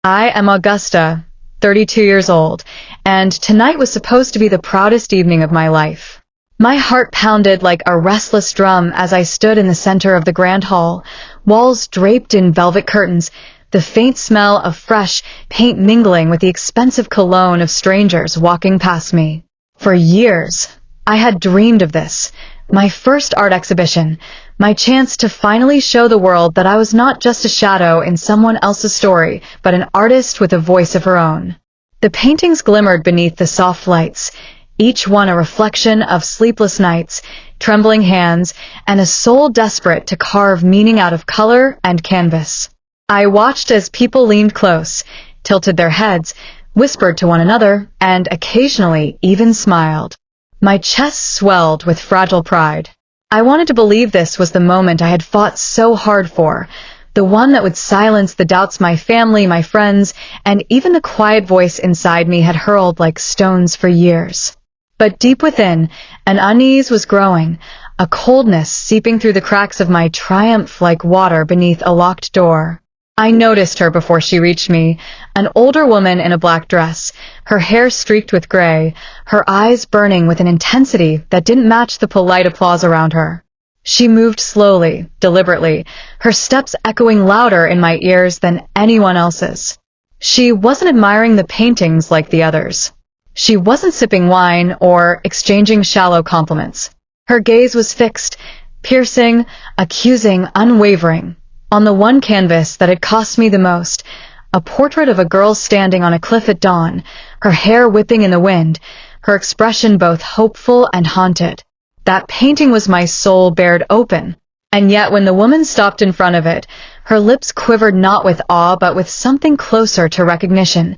I am Augusta, 32 years old, and tonight was supposed to be the proudest evening of my life. My heart pounded like a restless drum as I stood in the center of the grand hall, walls draped in velvet curtains, the faint smell of fresh paint mingling with the expensive cologne of strangers walking past me. For years, I had dreamed of this, my first art exhibition, my chance to finally show the world that I was not just a shadow in someone else's story, but an artist with a voice of her own. The paintings glimmered beneath the soft lights, each one a reflection of sleepless nights, trembling hands, and a soul desperate to carve meaning out of color and canvas. I watched as people leaned close, tilted their heads, whispered to one another, and occasionally even smiled. My chest swelled with fragile pride. I wanted to believe this was the moment I had fought so hard for, the one that would silence the doubts my family, my friends, and even the quiet voice inside me had hurled like stones for years. But deep within, an unease was growing, a coldness seeping through the cracks of my triumph like water beneath a locked door. I noticed her before she reached me, an older woman in a black dress, her hair streaked with gray, her eyes burning with an intensity that didn't match the polite applause around her. She moved slowly, deliberately, her steps echoing louder in my ears than anyone else's. She wasn't admiring the paintings like the others. She wasn't sipping wine or exchanging shallow compliments. Her gaze was fixed, piercing, accusing, unwavering. On the one canvas that had cost me the most, a portrait of a girl standing on a cliff at dawn, her hair whipping in the wind, her expression both hopeful and haunted. That painting was my soul bared open, and yet when the woman stopped in front of it, her lips quivered not with awe but with something closer to recognition,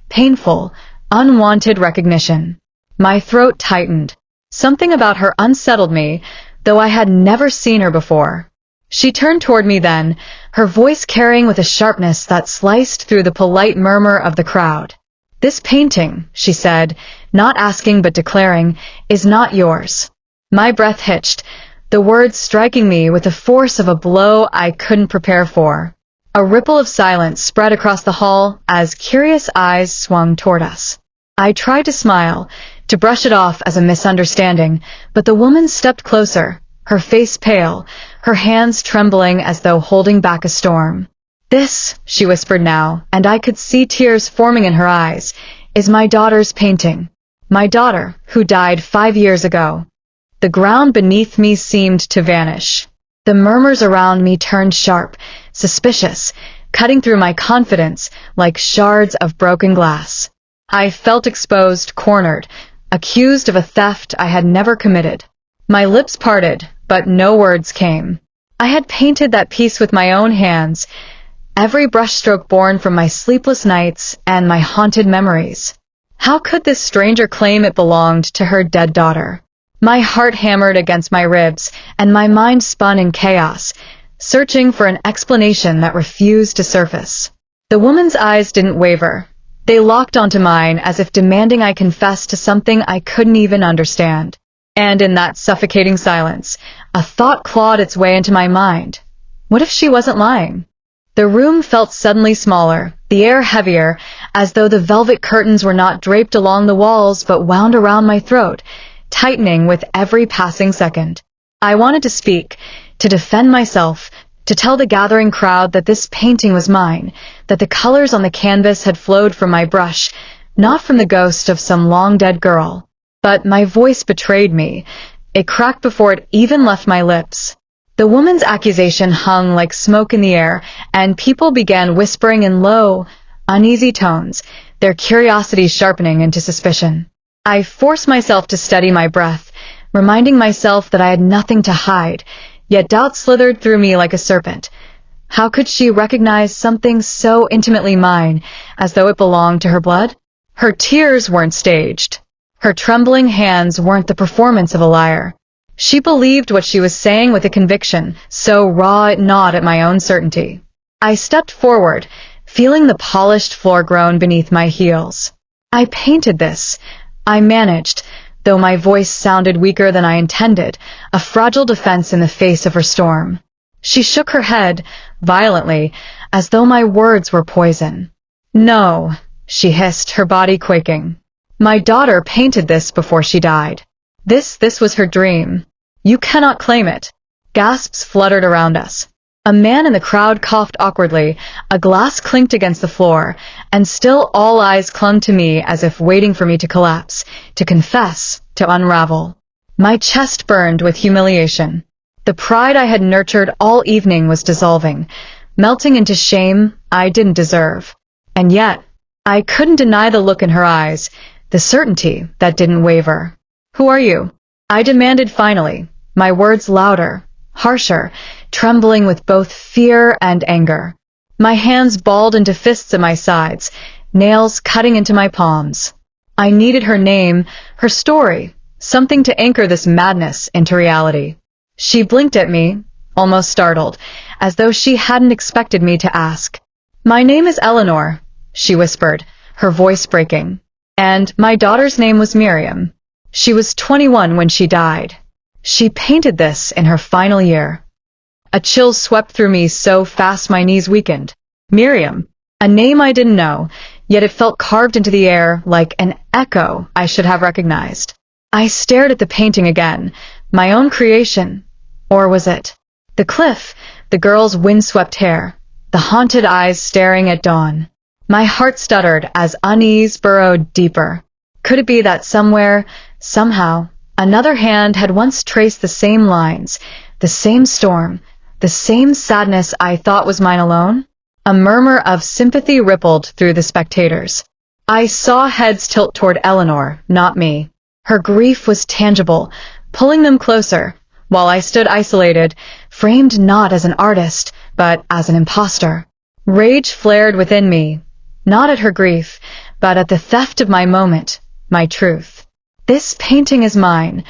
painful, unwanted recognition. My throat tightened. Something about her unsettled me, though I had never seen her before. She turned toward me then, her voice carrying with a sharpness that sliced through the polite murmur of the crowd. "This painting," she said, not asking but declaring, "is not yours." My breath hitched, the words striking me with the force of a blow I couldn't prepare for. A ripple of silence spread across the hall as curious eyes swung toward us. I tried to smile, to brush it off as a misunderstanding, but the woman stepped closer, her face pale, her hands trembling as though holding back a storm. "This," she whispered now, and I could see tears forming in her eyes, "is my daughter's painting. My daughter, who died 5 years ago." The ground beneath me seemed to vanish. The murmurs around me turned sharp, suspicious, cutting through my confidence like shards of broken glass. I felt exposed, cornered, accused of a theft I had never committed. My lips parted, but no words came. I had painted that piece with my own hands, every brushstroke born from my sleepless nights and my haunted memories. How could this stranger claim it belonged to her dead daughter? My heart hammered against my ribs, and my mind spun in chaos, searching for an explanation that refused to surface. The woman's eyes didn't waver. They locked onto mine as if demanding I confess to something I couldn't even understand. And in that suffocating silence, a thought clawed its way into my mind. What if she wasn't lying? The room felt suddenly smaller, the air heavier, as though the velvet curtains were not draped along the walls but wound around my throat, tightening with every passing second. I wanted to speak, to defend myself, to tell the gathering crowd that this painting was mine, that the colors on the canvas had flowed from my brush, not from the ghost of some long-dead girl. But my voice betrayed me. It cracked before it even left my lips. The woman's accusation hung like smoke in the air, and people began whispering in low, uneasy tones, their curiosity sharpening into suspicion. I forced myself to steady my breath, reminding myself that I had nothing to hide, yet doubt slithered through me like a serpent. How could she recognize something so intimately mine, as though it belonged to her blood? Her tears weren't staged. Her trembling hands weren't the performance of a liar. She believed what she was saying with a conviction, so raw it gnawed at my own certainty. I stepped forward, feeling the polished floor groan beneath my heels. I painted this. I managed, though my voice sounded weaker than I intended, a fragile defense in the face of her storm. She shook her head, violently, as though my words were poison. No, she hissed, her body quaking. My daughter painted this before she died. This was her dream. You cannot claim it. Gasps fluttered around us. A man in the crowd coughed awkwardly, a glass clinked against the floor, and still all eyes clung to me as if waiting for me to collapse, to confess, to unravel. My chest burned with humiliation. The pride I had nurtured all evening was dissolving, melting into shame I didn't deserve. And yet, I couldn't deny the look in her eyes, the certainty that didn't waver. Who are you? I demanded finally, my words louder, harsher, trembling with both fear and anger. My hands balled into fists at my sides, nails cutting into my palms. I needed her name, her story, something to anchor this madness into reality. She blinked at me, almost startled, as though she hadn't expected me to ask. My name is Eleanor, she whispered, her voice breaking. And my daughter's name was Miriam. She was 21 when she died. She painted this in her final year. A chill swept through me so fast my knees weakened. Miriam, a name I didn't know, yet it felt carved into the air like an echo I should have recognized. I stared at the painting again, my own creation. Or was it? The cliff, the girl's windswept hair, the haunted eyes staring at dawn. My heart stuttered as unease burrowed deeper. Could it be that somewhere, somehow, another hand had once traced the same lines, the same storm, the same sadness I thought was mine alone? A murmur of sympathy rippled through the spectators. I saw heads tilt toward Eleanor, not me. Her grief was tangible, pulling them closer, while I stood isolated, framed not as an artist, but as an imposter. Rage flared within me, not at her grief, but at the theft of my moment, my truth. This painting is mine,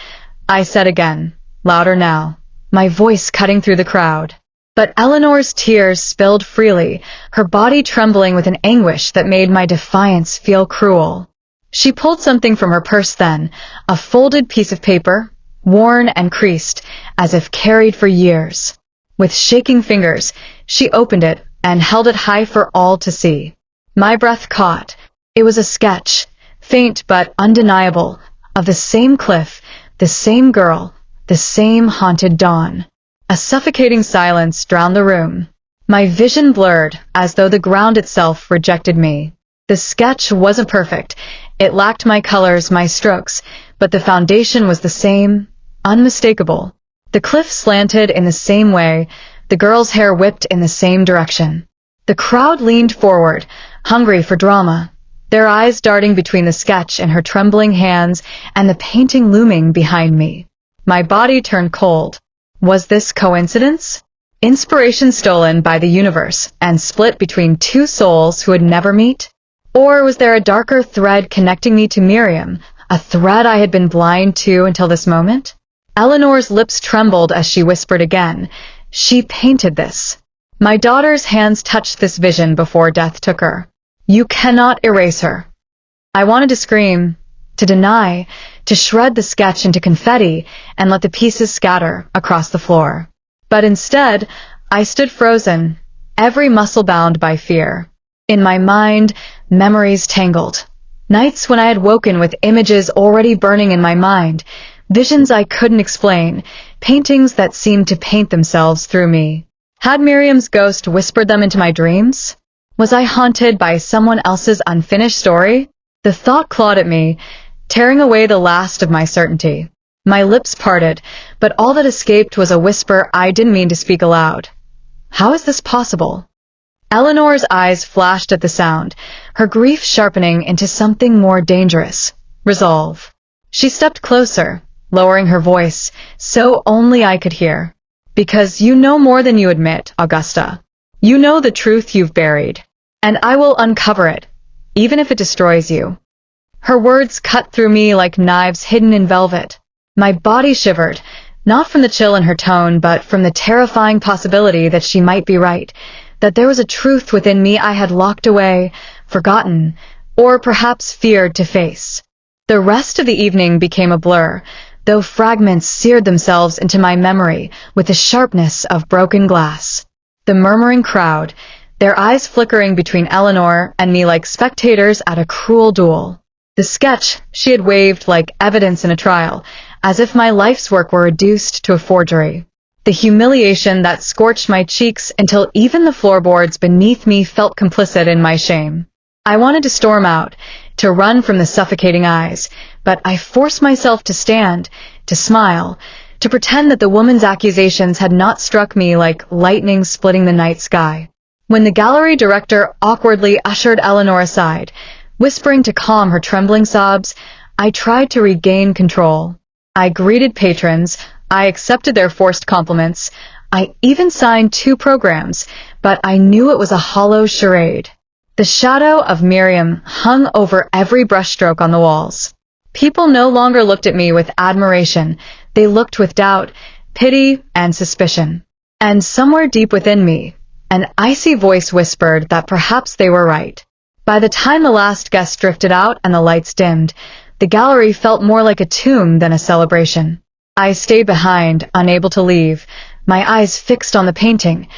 I said again, louder now, my voice cutting through the crowd. But Eleanor's tears spilled freely, her body trembling with an anguish that made my defiance feel cruel. She pulled something from her purse then, a folded piece of paper, worn and creased, as if carried for years. With shaking fingers, she opened it and held it high for all to see. My breath caught. It was a sketch, faint but undeniable, of the same cliff, the same girl, the same haunted dawn. A suffocating silence drowned the room. My vision blurred, as though the ground itself rejected me. The sketch wasn't perfect. It lacked my colors, my strokes, but the foundation was the same, unmistakable. The cliff slanted in the same way, the girl's hair whipped in the same direction. The crowd leaned forward, hungry for drama, their eyes darting between the sketch in her trembling hands and the painting looming behind me. My body turned cold. Was this coincidence? Inspiration stolen by the universe and split between two souls who would never meet? Or was there a darker thread connecting me to Miriam, a thread I had been blind to until this moment? Eleanor's lips trembled as she whispered again, "She painted this." My daughter's hands touched this vision before death took her. You cannot erase her. I wanted to scream, to deny, to shred the sketch into confetti and let the pieces scatter across the floor. But instead, I stood frozen, every muscle bound by fear. In my mind, memories tangled. Nights when I had woken with images already burning in my mind, visions I couldn't explain, paintings that seemed to paint themselves through me. Had Miriam's ghost whispered them into my dreams? Was I haunted by someone else's unfinished story? The thought clawed at me, tearing away the last of my certainty. My lips parted, but all that escaped was a whisper I didn't mean to speak aloud. How is this possible? Eleanor's eyes flashed at the sound, her grief sharpening into something more dangerous, resolve. She stepped closer, lowering her voice, so only I could hear. Because you know more than you admit, Augusta. You know the truth you've buried, and I will uncover it, even if it destroys you. Her words cut through me like knives hidden in velvet. My body shivered, not from the chill in her tone, but from the terrifying possibility that she might be right, that there was a truth within me I had locked away, forgotten, or perhaps feared to face. The rest of the evening became a blur, though fragments seared themselves into my memory with the sharpness of broken glass. The murmuring crowd, their eyes flickering between Eleanor and me like spectators at a cruel duel. The sketch she had waved like evidence in a trial, as if my life's work were reduced to a forgery. The humiliation that scorched my cheeks until even the floorboards beneath me felt complicit in my shame. I wanted to storm out, to run from the suffocating eyes, but I forced myself to stand, to smile, to pretend that the woman's accusations had not struck me like lightning splitting the night sky. When the gallery director awkwardly ushered Eleanor aside, whispering to calm her trembling sobs, I tried to regain control. I greeted patrons, I accepted their forced compliments, I even signed 2 programs, but I knew it was a hollow charade. The shadow of Miriam hung over every brushstroke on the walls. People no longer looked at me with admiration, they looked with doubt, pity, and suspicion. And somewhere deep within me, an icy voice whispered that perhaps they were right. By the time the last guest drifted out and the lights dimmed, the gallery felt more like a tomb than a celebration. I stayed behind, unable to leave, my eyes fixed on the painting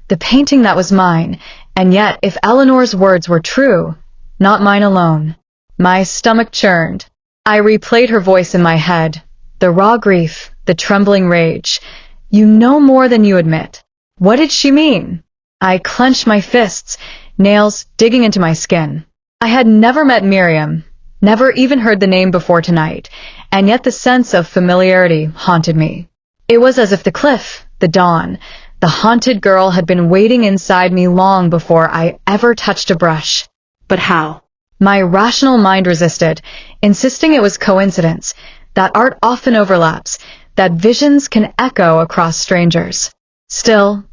that was mine, and yet if Eleanor's words were true, not mine alone. My stomach churned. I replayed her voice in my head, the raw grief, the trembling rage. You know more than you admit. What did she mean? I clenched my fists, nails digging into my skin. I had never met Miriam, never even heard the name before tonight, and yet the sense of familiarity haunted me. It was as if the cliff, the dawn, the haunted girl had been waiting inside me long before I ever touched a brush. But how? My rational mind resisted, insisting it was coincidence, that art often overlaps, that visions can echo across strangers. Still,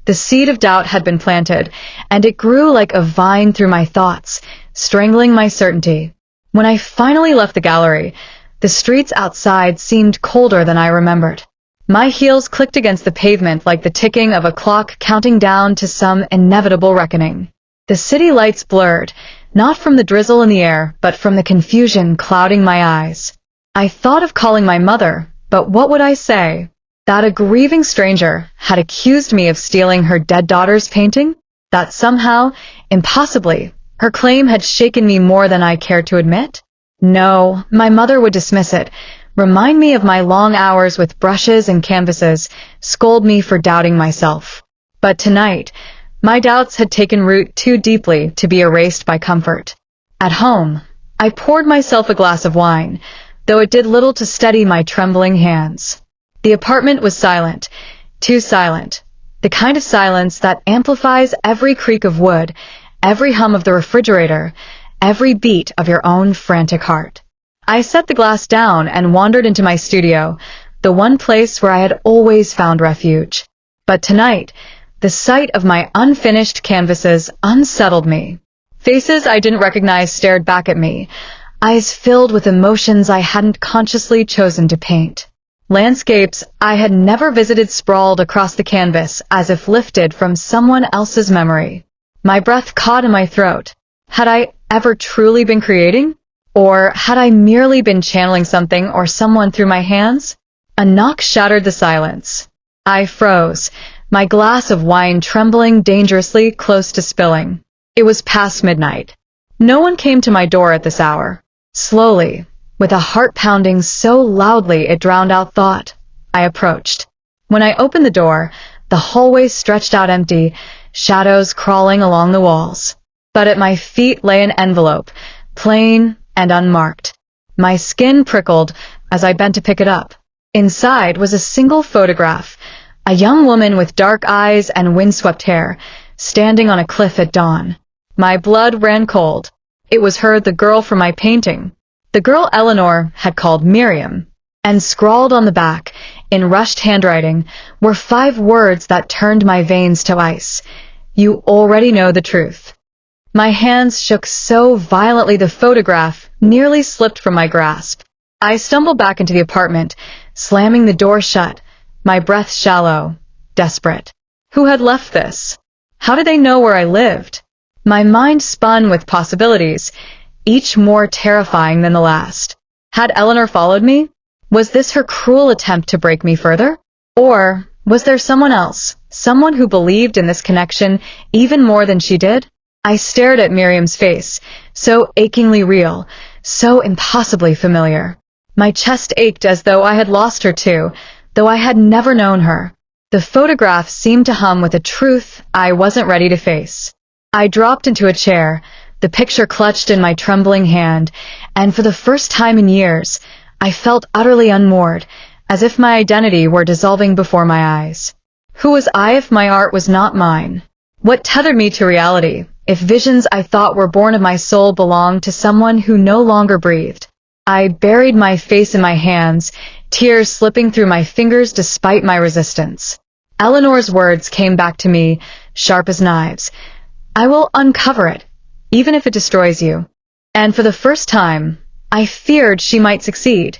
the seed of doubt had been planted, and it grew like a vine through my thoughts, strangling my certainty. When I finally left the gallery, the streets outside seemed colder than I remembered. My heels clicked against the pavement like the ticking of a clock counting down to some inevitable reckoning. The city lights blurred, not from the drizzle in the air, but from the confusion clouding my eyes. I thought of calling my mother, but what would I say? That a grieving stranger had accused me of stealing her dead daughter's painting? That somehow, impossibly, her claim had shaken me more than I cared to admit? No, my mother would dismiss it, remind me of my long hours with brushes and canvases, scold me for doubting myself. But tonight, my doubts had taken root too deeply to be erased by comfort. At home, I poured myself a glass of wine, though it did little to steady my trembling hands. The apartment was silent, too silent, the kind of silence that amplifies every creak of wood, every hum of the refrigerator, every beat of your own frantic heart. I set the glass down and wandered into my studio, the one place where I had always found refuge. But tonight, the sight of my unfinished canvases unsettled me. Faces I didn't recognize stared back at me, eyes filled with emotions I hadn't consciously chosen to paint. Landscapes I had never visited sprawled across the canvas as if lifted from someone else's memory. My breath caught in my throat. Had I ever truly been creating? Or had I merely been channeling something or someone through my hands? A knock shattered the silence. I froze, my glass of wine trembling dangerously close to spilling. It was past midnight. No one came to my door at this hour. Slowly, with a heart pounding so loudly it drowned out thought, I approached. When I opened the door, the hallway stretched out empty, shadows crawling along the walls. But at my feet lay an envelope, plain and unmarked. My skin prickled as I bent to pick it up. Inside was a single photograph, a young woman with dark eyes and windswept hair, standing on a cliff at dawn. My blood ran cold. It was her, the girl from my painting. The girl Eleanor had called Miriam, and scrawled on the back, in rushed handwriting, were 5 words that turned my veins to ice. You already know the truth. My hands shook so violently the photograph nearly slipped from my grasp. I stumbled back into the apartment, slamming the door shut, my breath shallow, desperate. Who had left this? How did they know where I lived? My mind spun with possibilities, each more terrifying than the last. Had Eleanor followed me? Was this her cruel attempt to break me further? Or was there someone else, Someone who believed in this connection even more than she did? I stared at Miriam's face, so achingly real, so impossibly familiar. My chest ached as though I had lost her too, though I had never known her. The photograph seemed to hum with a truth I wasn't ready to face. I dropped into a chair, the picture clutched in my trembling hand, and for the first time in years, I felt utterly unmoored, as if my identity were dissolving before my eyes. Who was I if my art was not mine? What tethered me to reality, if visions I thought were born of my soul belonged to someone who no longer breathed? I buried my face in my hands, tears slipping through my fingers despite my resistance. Eleanor's words came back to me, sharp as knives. I will uncover it, even if it destroys you. And for the first time, I feared she might succeed,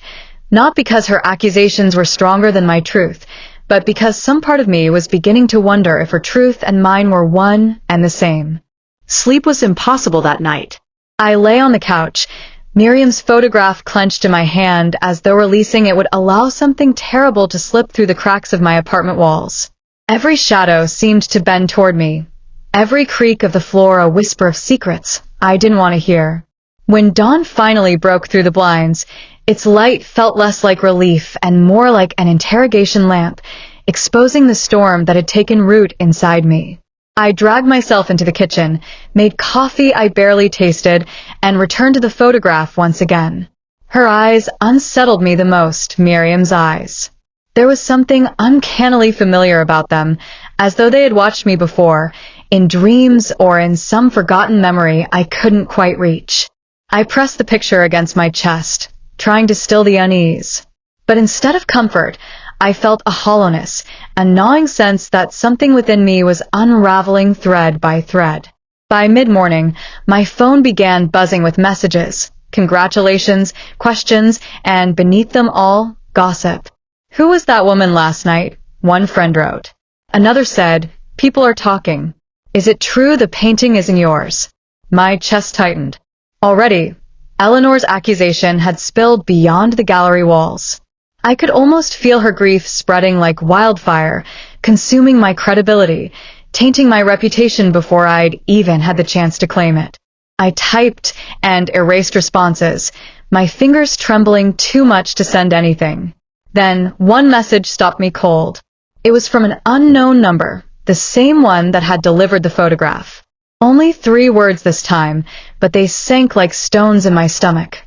not because her accusations were stronger than my truth, but because some part of me was beginning to wonder if her truth and mine were one and the same. Sleep was impossible that night. I lay on the couch, Miriam's photograph clenched in my hand as though releasing it would allow something terrible to slip through the cracks of my apartment walls. Every shadow seemed to bend toward me, every creak of the floor a whisper of secrets I didn't want to hear. When dawn finally broke through the blinds, its light felt less like relief and more like an interrogation lamp, exposing the storm that had taken root inside me. I dragged myself into the kitchen, made coffee I barely tasted, and returned to the photograph once again. Her eyes unsettled me the most, Miriam's eyes. There was something uncannily familiar about them, as though they had watched me before, in dreams or in some forgotten memory I couldn't quite reach. I pressed the picture against my chest, trying to still the unease. But instead of comfort, I felt a hollowness, a gnawing sense that something within me was unraveling thread by thread. By mid-morning, my phone began buzzing with messages, congratulations, questions, and beneath them all, gossip. "Who was that woman last night?" one friend wrote. Another said, "People are talking. Is it true the painting isn't yours?" My chest tightened. Already, Eleanor's accusation had spilled beyond the gallery walls. I could almost feel her grief spreading like wildfire, consuming my credibility, tainting my reputation before I'd even had the chance to claim it. I typed and erased responses, my fingers trembling too much to send anything. Then one message stopped me cold. It was from an unknown number, the same one that had delivered the photograph. Only 3 words this time, but they sank like stones in my stomach.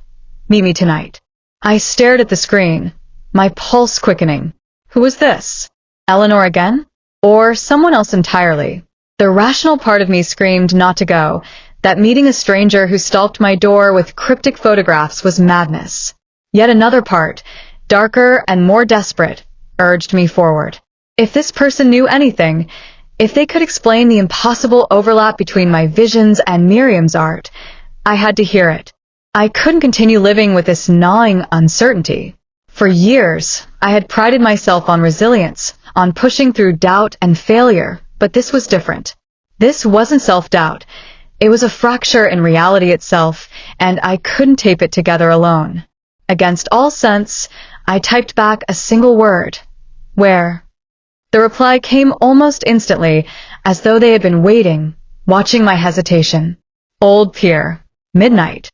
"Meet me tonight." I stared at the screen, my pulse quickening. Who was this? Eleanor again? Or someone else entirely? The rational part of me screamed not to go, that meeting a stranger who stalked my door with cryptic photographs was madness. Yet another part, darker and more desperate, urged me forward. If this person knew anything, if they could explain the impossible overlap between my visions and Miriam's art, I had to hear it. I couldn't continue living with this gnawing uncertainty. For years, I had prided myself on resilience, on pushing through doubt and failure, but this was different. This wasn't self-doubt. It was a fracture in reality itself, and I couldn't tape it together alone. Against all sense, I typed back a single word. "Where?" The reply came almost instantly, as though they had been waiting, watching my hesitation. "Old Pier. Midnight."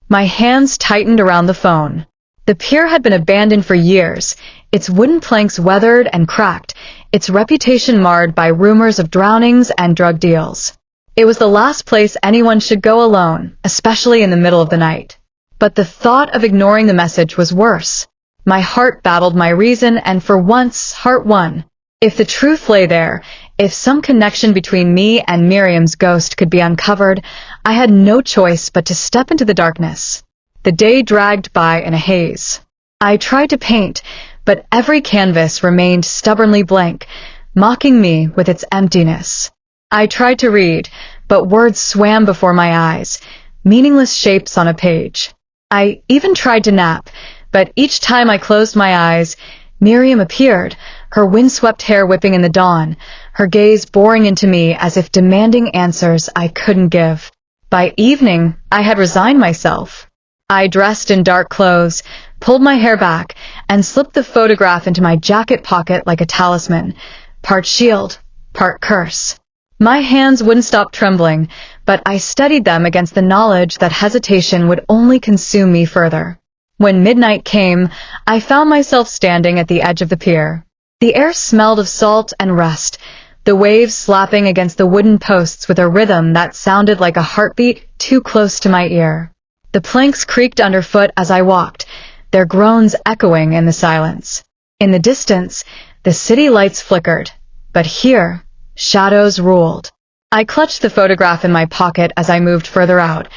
My hands tightened around the phone. The pier had been abandoned for years, its wooden planks weathered and cracked, its reputation marred by rumors of drownings and drug deals. It was the last place anyone should go alone, especially in the middle of the night. But the thought of ignoring the message was worse. My heart battled my reason, and for once, heart won. If the truth lay there, if some connection between me and Miriam's ghost could be uncovered, I had no choice but to step into the darkness. The day dragged by in a haze. I tried to paint, but every canvas remained stubbornly blank, mocking me with its emptiness. I tried to read, but words swam before my eyes, meaningless shapes on a page. I even tried to nap, but each time I closed my eyes, Miriam appeared, her windswept hair whipping in the dawn, her gaze boring into me as if demanding answers I couldn't give. By evening, I had resigned myself. I dressed in dark clothes, pulled my hair back, and slipped the photograph into my jacket pocket like a talisman, part shield, part curse. My hands wouldn't stop trembling, but I steadied them against the knowledge that hesitation would only consume me further. When midnight came, I found myself standing at the edge of the pier. The air smelled of salt and rust, the waves slapping against the wooden posts with a rhythm that sounded like a heartbeat too close to my ear. The planks creaked underfoot as I walked, their groans echoing in the silence. In the distance, the city lights flickered, but here, shadows ruled. I clutched the photograph in my pocket as I moved further out,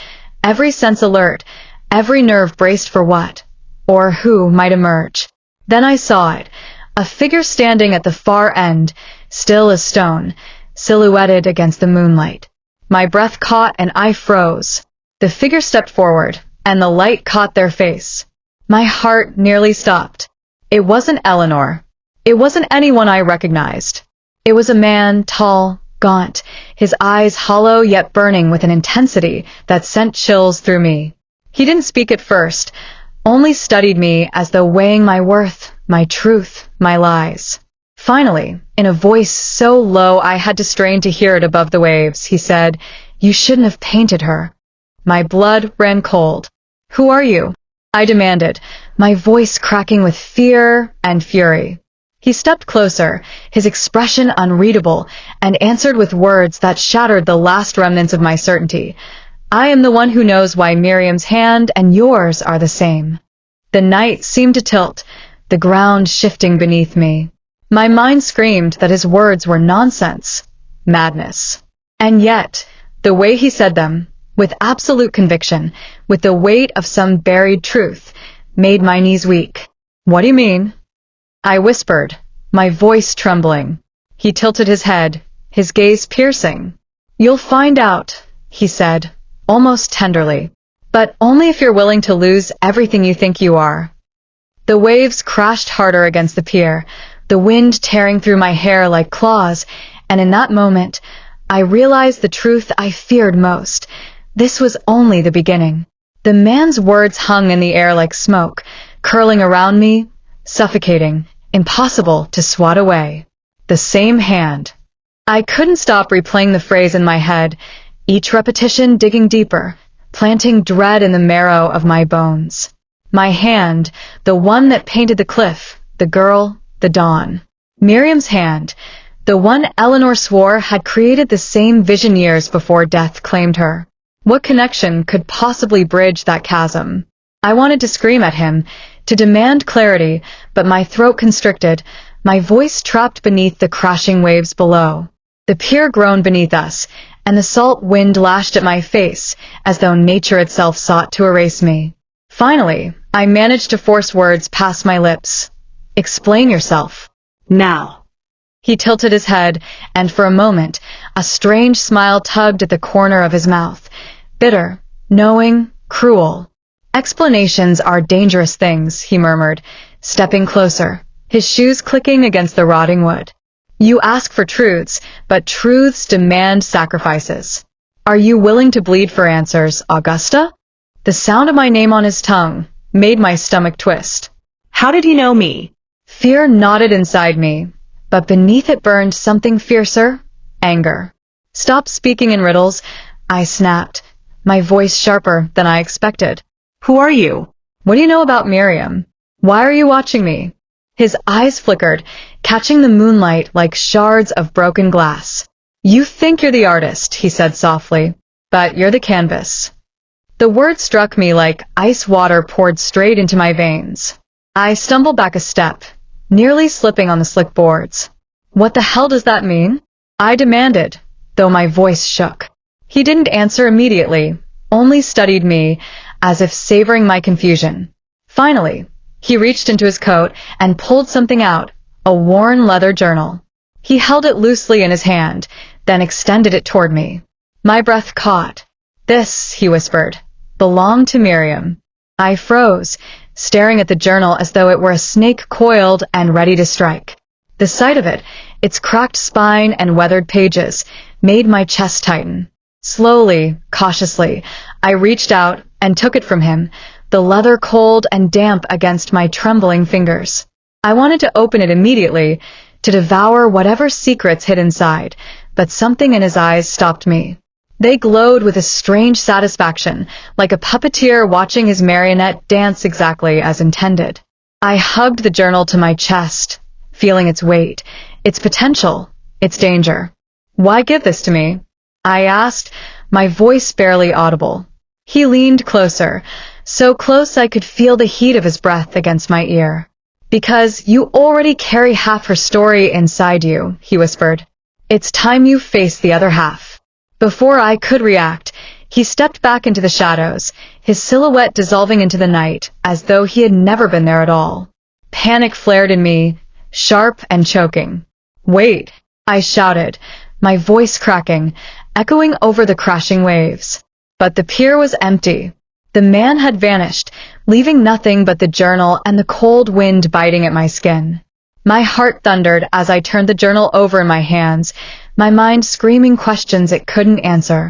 every sense alert, every nerve braced for what, or who, might emerge. Then I saw it, a figure standing at the far end, still as stone, silhouetted against the moonlight. My breath caught and I froze. The figure stepped forward, and the light caught their face. My heart nearly stopped. It wasn't Eleanor. It wasn't anyone I recognized. It was a man, tall, gaunt, his eyes hollow yet burning with an intensity that sent chills through me. He didn't speak at first, only studied me as though weighing my worth, my truth, my lies. Finally, in a voice so low I had to strain to hear it above the waves, he said, "You shouldn't have painted her." My blood ran cold. "Who are you?" I demanded, my voice cracking with fear and fury. He stepped closer, his expression unreadable, and answered with words that shattered the last remnants of my certainty. "I am the one who knows why Miriam's hand and yours are the same." The night seemed to tilt, the ground shifting beneath me. My mind screamed that his words were nonsense, madness. And yet, the way he said them, with absolute conviction, with the weight of some buried truth, made my knees weak. "What do you mean?" I whispered, my voice trembling. He tilted his head, his gaze piercing. "You'll find out," he said, almost tenderly. "But only if you're willing to lose everything you think you are." The waves crashed harder against the pier, the wind tearing through my hair like claws, and in that moment, I realized the truth I feared most. This was only the beginning. The man's words hung in the air like smoke, curling around me, suffocating, impossible to swat away. The same hand. I couldn't stop replaying the phrase in my head, each repetition digging deeper, planting dread in the marrow of my bones. My hand, the one that painted the cliff, the girl, the dawn. Miriam's hand, the one Eleanor swore had created the same vision years before death claimed her. What connection could possibly bridge that chasm? I wanted to scream at him, to demand clarity, but my throat constricted, my voice trapped beneath the crashing waves below. The pier groaned beneath us, and the salt wind lashed at my face, as though nature itself sought to erase me. Finally, I managed to force words past my lips. "Explain yourself. Now." He tilted his head, and for a moment, a strange smile tugged at the corner of his mouth. Bitter, knowing, cruel. "Explanations are dangerous things," he murmured, stepping closer, his shoes clicking against the rotting wood. "You ask for truths, but truths demand sacrifices. Are you willing to bleed for answers, Augusta?" The sound of my name on his tongue made my stomach twist. How did he know me? Fear knotted inside me, but beneath it burned something fiercer, anger. "Stop speaking in riddles," I snapped, my voice sharper than I expected. "Who are you? What do you know about Miriam? Why are you watching me?" His eyes flickered, catching the moonlight like shards of broken glass. "You think you're the artist," he said softly, "but you're the canvas." The word struck me like ice water poured straight into my veins. I stumbled back a step, nearly slipping on the slick boards. "What the hell does that mean?" I demanded, though my voice shook. He didn't answer immediately, only studied me, as if savoring my confusion. Finally, he reached into his coat and pulled something out, a worn leather journal. He held it loosely in his hand, then extended it toward me. My breath caught. "This," he whispered, "belonged to Miriam." I froze, staring at the journal as though it were a snake coiled and ready to strike. The sight of it, its cracked spine and weathered pages, made my chest tighten. Slowly, cautiously, I reached out and took it from him, the leather cold and damp against my trembling fingers. I wanted to open it immediately, to devour whatever secrets hid inside, but something in his eyes stopped me. They glowed with a strange satisfaction, like a puppeteer watching his marionette dance exactly as intended. I hugged the journal to my chest, feeling its weight, its potential, its danger. "Why give this to me?" I asked, my voice barely audible. He leaned closer, so close I could feel the heat of his breath against my ear. "Because you already carry half her story inside you," he whispered. "It's time you face the other half." Before I could react, he stepped back into the shadows, his silhouette dissolving into the night, as though he had never been there at all. Panic flared in me, sharp and choking. "Wait!" I shouted, my voice cracking, echoing over the crashing waves. But the pier was empty. The man had vanished, leaving nothing but the journal and the cold wind biting at my skin. My heart thundered as I turned the journal over in my hands, my mind screaming questions it couldn't answer.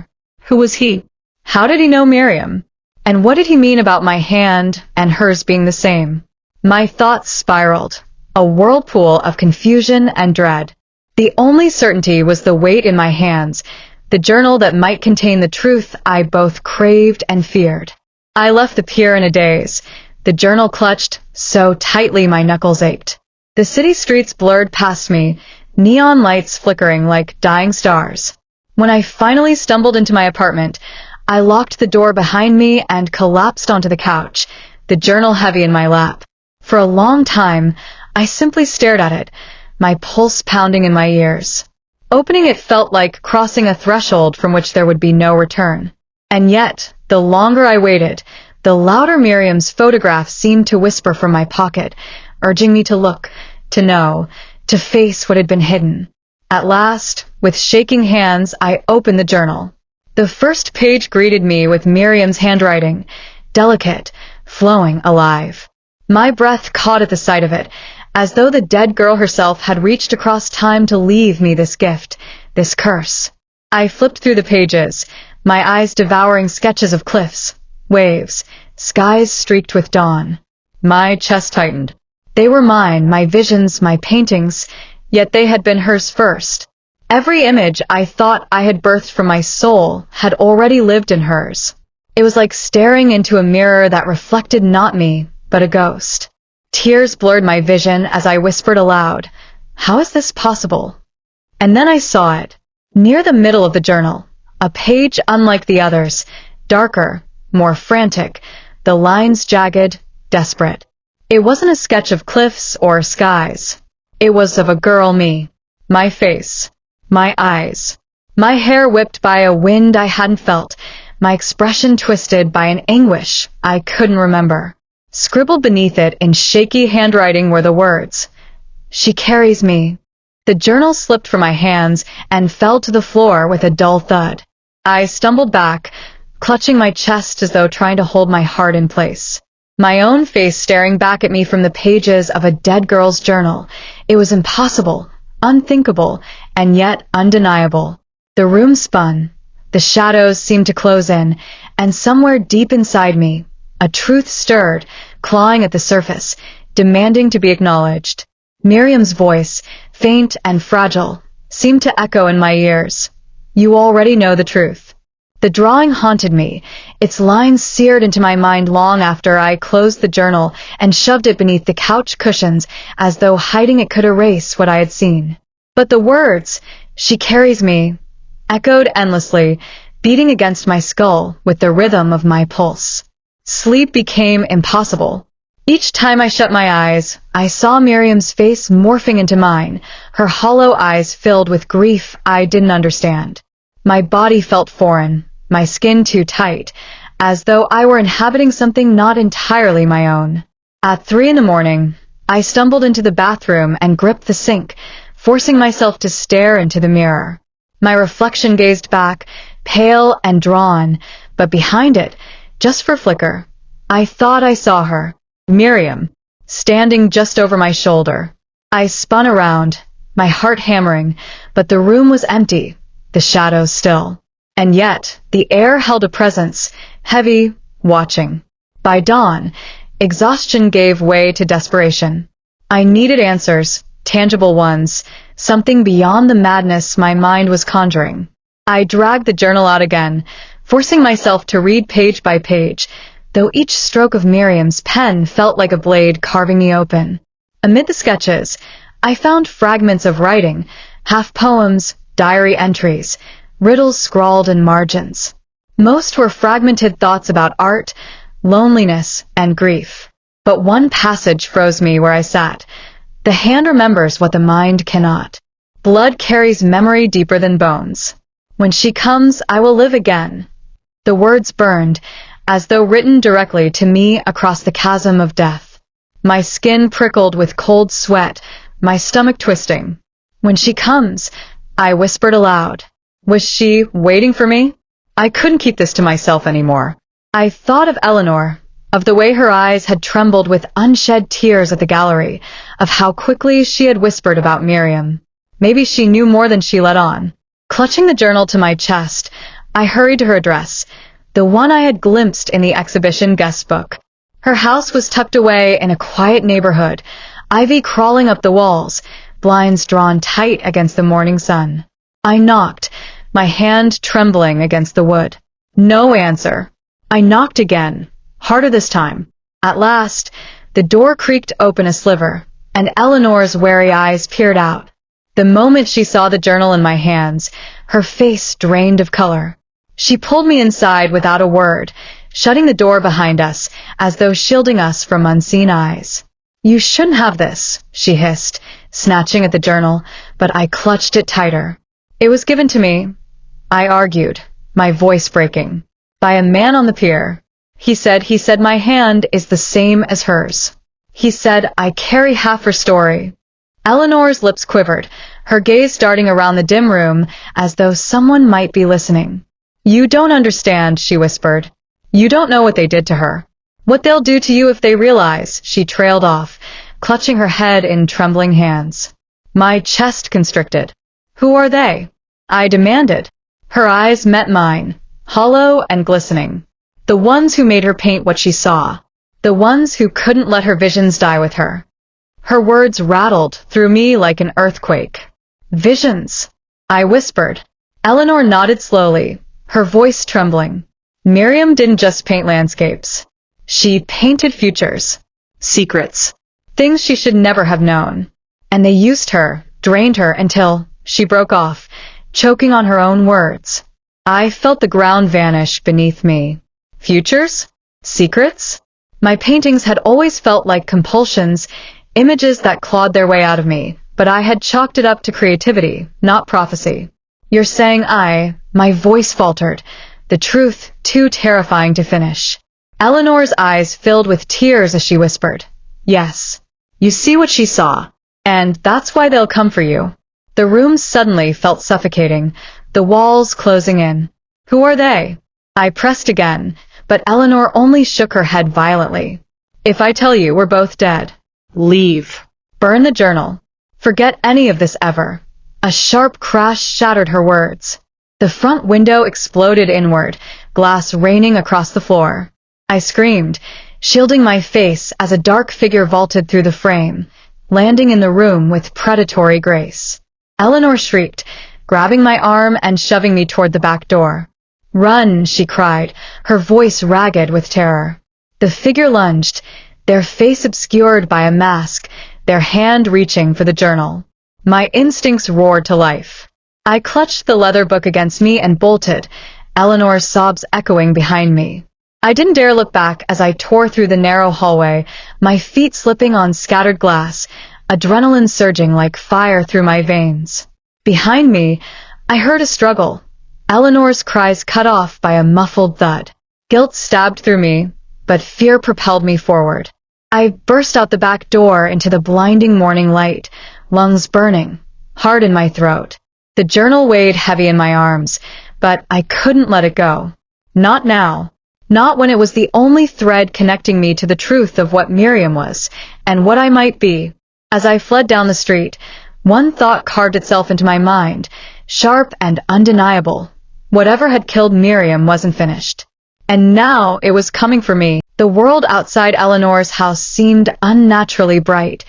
Who was he? How did he know Miriam? And what did he mean about my hand and hers being the same? My thoughts spiraled, a whirlpool of confusion and dread. The only certainty was the weight in my hands, the journal that might contain the truth I both craved and feared. I left the pier in a daze, the journal clutched so tightly my knuckles ached. The city streets blurred past me, neon lights flickering like dying stars. When I finally stumbled into my apartment, I locked the door behind me and collapsed onto the couch, the journal heavy in my lap. For a long time, I simply stared at it, my pulse pounding in my ears. Opening it felt like crossing a threshold from which there would be no return. And yet, the longer I waited, the louder Miriam's photograph seemed to whisper from my pocket, urging me to look, to know, to face what had been hidden. At last, with shaking hands, I opened the journal. The first page greeted me with Miriam's handwriting, delicate, flowing, alive. My breath caught at the sight of it, as though the dead girl herself had reached across time to leave me this gift, this curse. I flipped through the pages, my eyes devouring sketches of cliffs, waves, skies streaked with dawn. My chest tightened. They were mine, my visions, my paintings, yet they had been hers first. Every image I thought I had birthed from my soul had already lived in hers. It was like staring into a mirror that reflected not me, but a ghost. Tears blurred my vision as I whispered aloud, "How is this possible?" And then I saw it. Near the middle of the journal, a page unlike the others, darker, more frantic, the lines jagged, desperate. It wasn't a sketch of cliffs or skies. It was of a girl me. My face. My eyes. My hair whipped by a wind I hadn't felt, my expression twisted by an anguish I couldn't remember. Scribbled beneath it in shaky handwriting were the words, "She carries me." The journal slipped from my hands and fell to the floor with a dull thud. I stumbled back, clutching my chest as though trying to hold my heart in place. My own face staring back at me from the pages of a dead girl's journal. It was impossible, unthinkable, and yet undeniable. The room spun. The shadows seemed to close in, and somewhere deep inside me, a truth stirred, clawing at the surface, demanding to be acknowledged. Miriam's voice, faint and fragile, seemed to echo in my ears. "You already know the truth." The drawing haunted me, its lines seared into my mind long after I closed the journal and shoved it beneath the couch cushions as though hiding it could erase what I had seen. But the words, "She carries me," echoed endlessly, beating against my skull with the rhythm of my pulse. Sleep became impossible. Each time I shut my eyes, I saw Miriam's face morphing into mine, her hollow eyes filled with grief I didn't understand. My body felt foreign, my skin too tight, as though I were inhabiting something not entirely my own. At 3 a.m, I stumbled into the bathroom and gripped the sink, forcing myself to stare into the mirror. My reflection gazed back, pale and drawn, but behind it, just for a flicker, I thought I saw her, Miriam, standing just over my shoulder. I spun around, my heart hammering, but the room was empty, the shadows still. And yet, the air held a presence, heavy, watching. By dawn, exhaustion gave way to desperation. I needed answers, tangible ones, something beyond the madness my mind was conjuring. I dragged the journal out again, forcing myself to read page by page, though each stroke of Miriam's pen felt like a blade carving me open. Amid the sketches, I found fragments of writing, half poems, diary entries, riddles scrawled in margins. Most were fragmented thoughts about art, loneliness, and grief. But one passage froze me where I sat. The hand remembers what the mind cannot. Blood carries memory deeper than bones. When she comes, I will live again. The words burned, as though written directly to me across the chasm of death. My skin prickled with cold sweat, my stomach twisting. When she comes, I whispered aloud. Was she waiting for me? I couldn't keep this to myself anymore. I thought of Eleanor, of the way her eyes had trembled with unshed tears at the gallery, of how quickly she had whispered about Miriam. Maybe she knew more than she let on. Clutching the journal to my chest, I hurried to her address, the one I had glimpsed in the exhibition guest book. Her house was tucked away in a quiet neighborhood, ivy crawling up the walls, blinds drawn tight against the morning sun. I knocked, my hand trembling against the wood. No answer. I knocked again, harder this time. At last, the door creaked open a sliver, and Eleanor's wary eyes peered out. The moment she saw the journal in my hands, her face drained of color. She pulled me inside without a word, shutting the door behind us, as though shielding us from unseen eyes. You shouldn't have this, she hissed, snatching at the journal, but I clutched it tighter. It was given to me, I argued, my voice breaking, by a man on the pier. He said my hand is the same as hers. He said I carry half her story. Eleanor's lips quivered, her gaze darting around the dim room as though someone might be listening. You don't understand, she whispered. You don't know what they did to her. What they'll do to you if they realize, she trailed off, clutching her head in trembling hands. My chest constricted. Who are they? I demanded. Her eyes met mine, hollow and glistening. The ones who made her paint what she saw. The ones who couldn't let her visions die with her. Her words rattled through me like an earthquake. Visions, I whispered. Eleanor nodded slowly, her voice trembling. Miriam didn't just paint landscapes. She painted futures, secrets, things she should never have known. And they used her, drained her until she broke off, choking on her own words. I felt the ground vanish beneath me. Futures? Secrets? My paintings had always felt like compulsions, images that clawed their way out of me, but I had chalked it up to creativity, not prophecy. You're saying my voice faltered, the truth too terrifying to finish. Eleanor's eyes filled with tears as she whispered, Yes. You see what she saw, and that's why they'll come for you. The room suddenly felt suffocating, the walls closing in. Who are they? I pressed again, but Eleanor only shook her head violently. If I tell you, we're both dead. Leave. Burn the journal. Forget any of this ever. A sharp crash shattered her words. The front window exploded inward, glass raining across the floor. I screamed, shielding my face as a dark figure vaulted through the frame, landing in the room with predatory grace. Eleanor shrieked, grabbing my arm and shoving me toward the back door. Run, she cried, her voice ragged with terror. The figure lunged, their face obscured by a mask, their hand reaching for the journal. My instincts roared to life. I clutched the leather book against me and bolted, Eleanor's sobs echoing behind me. I didn't dare look back as I tore through the narrow hallway, my feet slipping on scattered glass, adrenaline surging like fire through my veins. Behind me, I heard a struggle, Eleanor's cries cut off by a muffled thud. Guilt stabbed through me, but fear propelled me forward. I burst out the back door into the blinding morning light, lungs burning, heart in my throat. The journal weighed heavy in my arms, but I couldn't let it go. Not now. Not when it was the only thread connecting me to the truth of what Miriam was, and what I might be. As I fled down the street, one thought carved itself into my mind, sharp and undeniable. Whatever had killed Miriam wasn't finished. And now it was coming for me. The world outside Eleanor's house seemed unnaturally bright.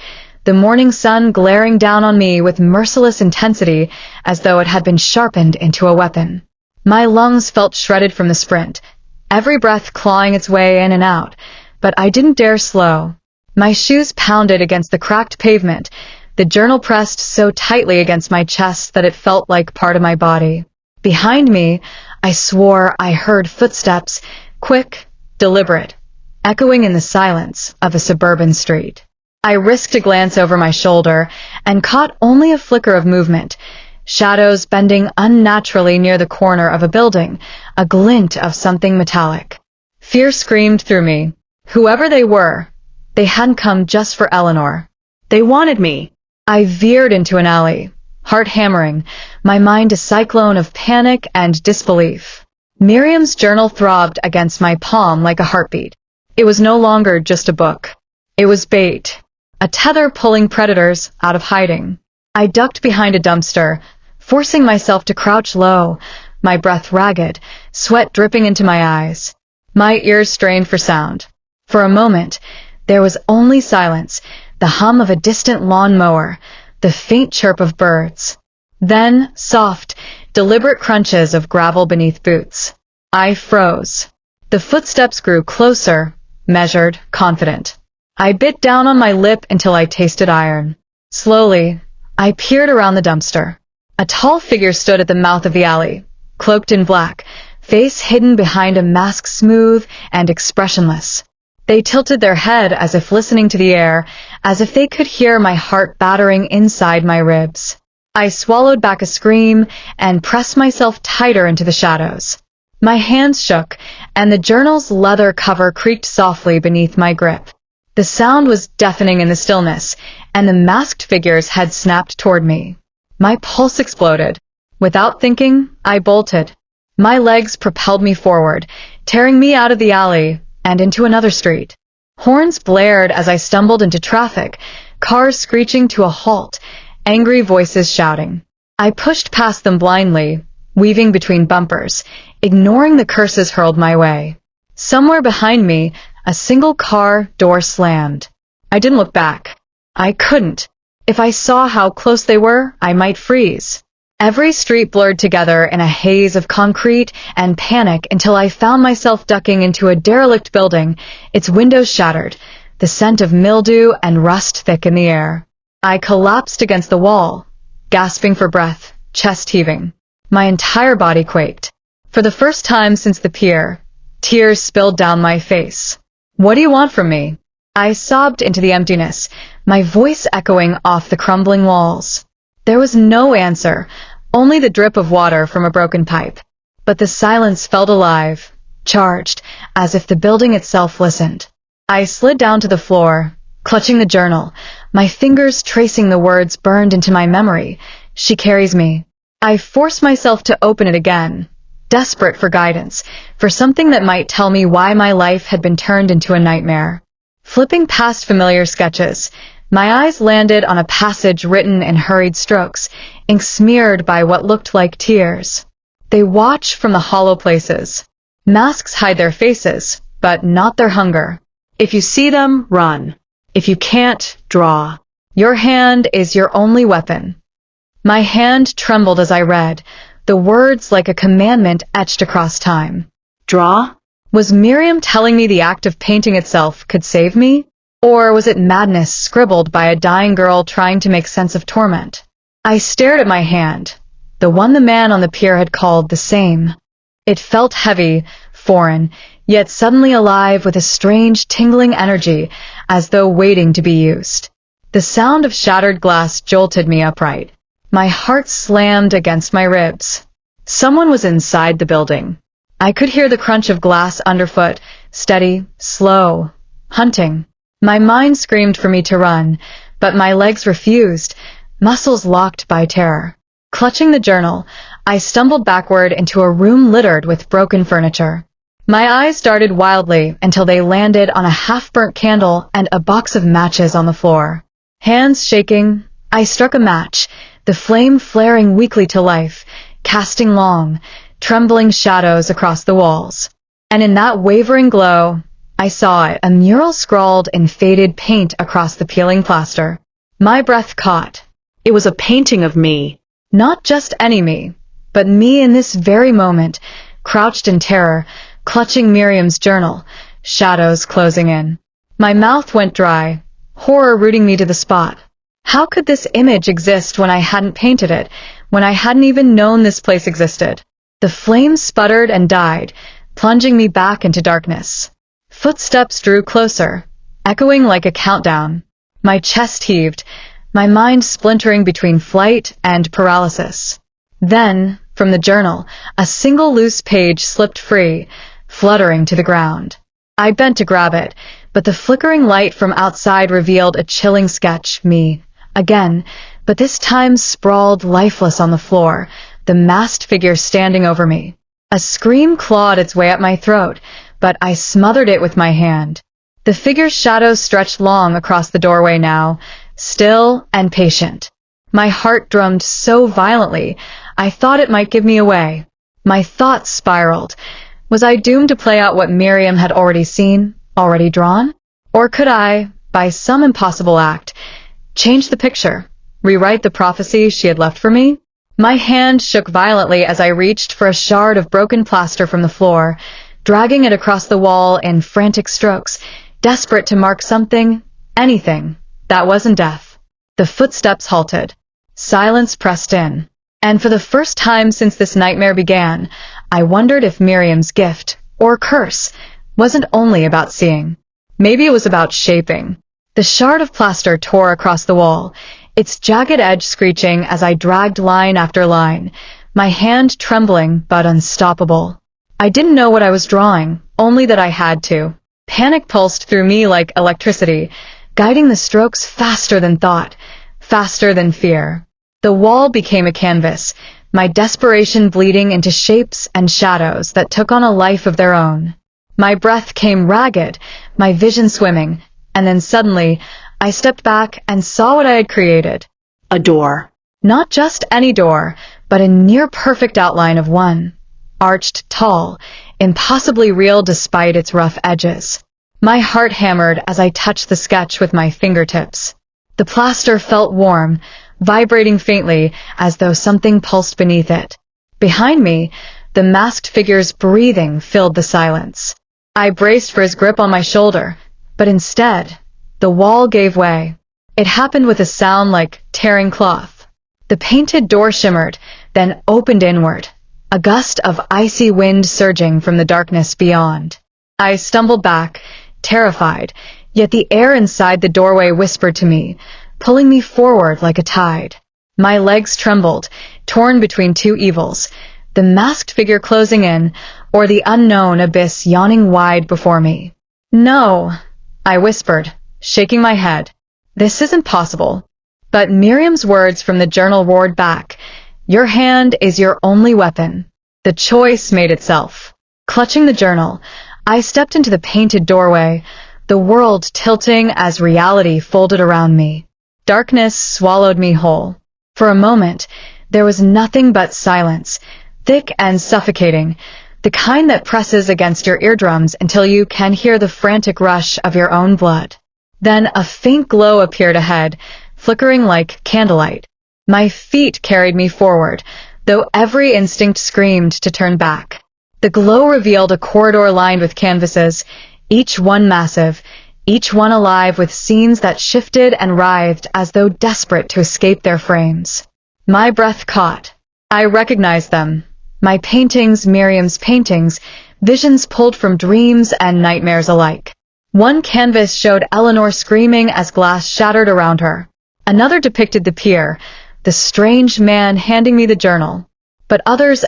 the morning sun glaring down on me with merciless intensity as though it had been sharpened into a weapon. My lungs felt shredded from the sprint, every breath clawing its way in and out, but I didn't dare slow. My shoes pounded against the cracked pavement, the journal pressed so tightly against my chest that it felt like part of my body. Behind me, I swore I heard footsteps, quick, deliberate, echoing in the silence of a suburban street. I risked a glance over my shoulder and caught only a flicker of movement, shadows bending unnaturally near the corner of a building, a glint of something metallic. Fear screamed through me. Whoever they were, they hadn't come just for Eleanor. They wanted me. I veered into an alley, heart hammering, my mind a cyclone of panic and disbelief. Miriam's journal throbbed against my palm like a heartbeat. It was no longer just a book. It was bait, a tether pulling predators out of hiding. I ducked behind a dumpster, forcing myself to crouch low, my breath ragged, sweat dripping into my eyes. My ears strained for sound. For a moment, there was only silence, the hum of a distant lawn mower, the faint chirp of birds. Then, soft, deliberate crunches of gravel beneath boots. I froze. The footsteps grew closer, measured, confident. I bit down on my lip until I tasted iron. Slowly, I peered around the dumpster. A tall figure stood at the mouth of the alley, cloaked in black, face hidden behind a mask smooth and expressionless. They tilted their head as if listening to the air, as if they could hear my heart battering inside my ribs. I swallowed back a scream and pressed myself tighter into the shadows. My hands shook, and the journal's leather cover creaked softly beneath my grip. The sound was deafening in the stillness, and the masked figures had snapped toward me. My pulse exploded. Without thinking, I bolted. My legs propelled me forward, tearing me out of the alley and into another street. Horns blared as I stumbled into traffic, cars screeching to a halt, angry voices shouting. I pushed past them blindly, weaving between bumpers, ignoring the curses hurled my way. Somewhere behind me, a single car door slammed. I didn't look back. I couldn't. If I saw how close they were, I might freeze. Every street blurred together in a haze of concrete and panic until I found myself ducking into a derelict building, its windows shattered, the scent of mildew and rust thick in the air. I collapsed against the wall, gasping for breath, chest heaving. My entire body quaked. For the first time since the pier, tears spilled down my face. "What do you want from me?" I sobbed into the emptiness, my voice echoing off the crumbling walls. There was no answer, only the drip of water from a broken pipe. But the silence felt alive, charged, as if the building itself listened. I slid down to the floor, clutching the journal, my fingers tracing the words burned into my memory. She carries me. I forced myself to open it again, desperate for guidance, for something that might tell me why my life had been turned into a nightmare. Flipping past familiar sketches, my eyes landed on a passage written in hurried strokes, ink smeared by what looked like tears. They watch from the hollow places. Masks hide their faces, but not their hunger. If you see them, run. If you can't, draw. Your hand is your only weapon. My hand trembled as I read, the words like a commandment etched across time. Draw? Was Miriam telling me the act of painting itself could save me? Or was it madness scribbled by a dying girl trying to make sense of torment? I stared at my hand, the one the man on the pier had called the same. It felt heavy, foreign, yet suddenly alive with a strange tingling energy, as though waiting to be used. The sound of shattered glass jolted me upright. My heart slammed against my ribs. Someone was inside the building. I could hear the crunch of glass underfoot, steady, slow, hunting. My mind screamed for me to run, but my legs refused, muscles locked by terror. Clutching the journal, I stumbled backward into a room littered with broken furniture. My eyes darted wildly until they landed on a half-burnt candle and a box of matches on the floor. Hands shaking, I struck a match, the flame flaring weakly to life, casting long, trembling shadows across the walls. And in that wavering glow, I saw it, a mural scrawled in faded paint across the peeling plaster. My breath caught. It was a painting of me. Not just any me, but me in this very moment, crouched in terror, clutching Miriam's journal, shadows closing in. My mouth went dry, horror rooting me to the spot. How could this image exist when I hadn't painted it, when I hadn't even known this place existed? The flames sputtered and died, plunging me back into darkness. Footsteps drew closer, echoing like a countdown. My chest heaved, my mind splintering between flight and paralysis. Then, from the journal, a single loose page slipped free, fluttering to the ground. I bent to grab it, but the flickering light from outside revealed a chilling sketch, me, again, but this time sprawled lifeless on the floor, the masked figure standing over me. A scream clawed its way up my throat, but I smothered it with my hand. The figure's shadows stretched long across the doorway now, still and patient. My heart drummed so violently, I thought it might give me away. My thoughts spiraled. Was I doomed to play out what Miriam had already seen, already drawn? Or could I, by some impossible act, change the picture, rewrite the prophecy she had left for me? My hand shook violently as I reached for a shard of broken plaster from the floor, dragging it across the wall in frantic strokes, desperate to mark something, anything, that wasn't death. The footsteps halted. Silence pressed in. And for the first time since this nightmare began, I wondered if Miriam's gift, or curse, wasn't only about seeing. Maybe it was about shaping. The shard of plaster tore across the wall, its jagged edge screeching as I dragged line after line, my hand trembling but unstoppable. I didn't know what I was drawing, only that I had to. Panic pulsed through me like electricity, guiding the strokes faster than thought, faster than fear. The wall became a canvas, my desperation bleeding into shapes and shadows that took on a life of their own. My breath came ragged, my vision swimming, and then suddenly, I stepped back and saw what I had created. A door. Not just any door, but a near-perfect outline of one. Arched, tall, impossibly real despite its rough edges. My heart hammered as I touched the sketch with my fingertips. The plaster felt warm, vibrating faintly as though something pulsed beneath it. Behind me, the masked figure's breathing filled the silence. I braced for his grip on my shoulder, but instead, the wall gave way. It happened with a sound like tearing cloth. The painted door shimmered, then opened inward, a gust of icy wind surging from the darkness beyond. I stumbled back, terrified, yet the air inside the doorway whispered to me, pulling me forward like a tide. My legs trembled, torn between two evils, the masked figure closing in, or the unknown abyss yawning wide before me. No, I whispered, shaking my head. This isn't possible. But Miriam's words from the journal roared back. Your hand is your only weapon. The choice made itself. Clutching the journal, I stepped into the painted doorway, the world tilting as reality folded around me. Darkness swallowed me whole. For a moment, there was nothing but silence, thick and suffocating, the kind that presses against your eardrums until you can hear the frantic rush of your own blood. Then a faint glow appeared ahead, flickering like candlelight. My feet carried me forward, though every instinct screamed to turn back. The glow revealed a corridor lined with canvases, each one massive, each one alive with scenes that shifted and writhed as though desperate to escape their frames. My breath caught. I recognized them. My paintings, Miriam's paintings, visions pulled from dreams and nightmares alike. One canvas showed Eleanor screaming as glass shattered around her. Another depicted the pier, the strange man handing me the journal. But others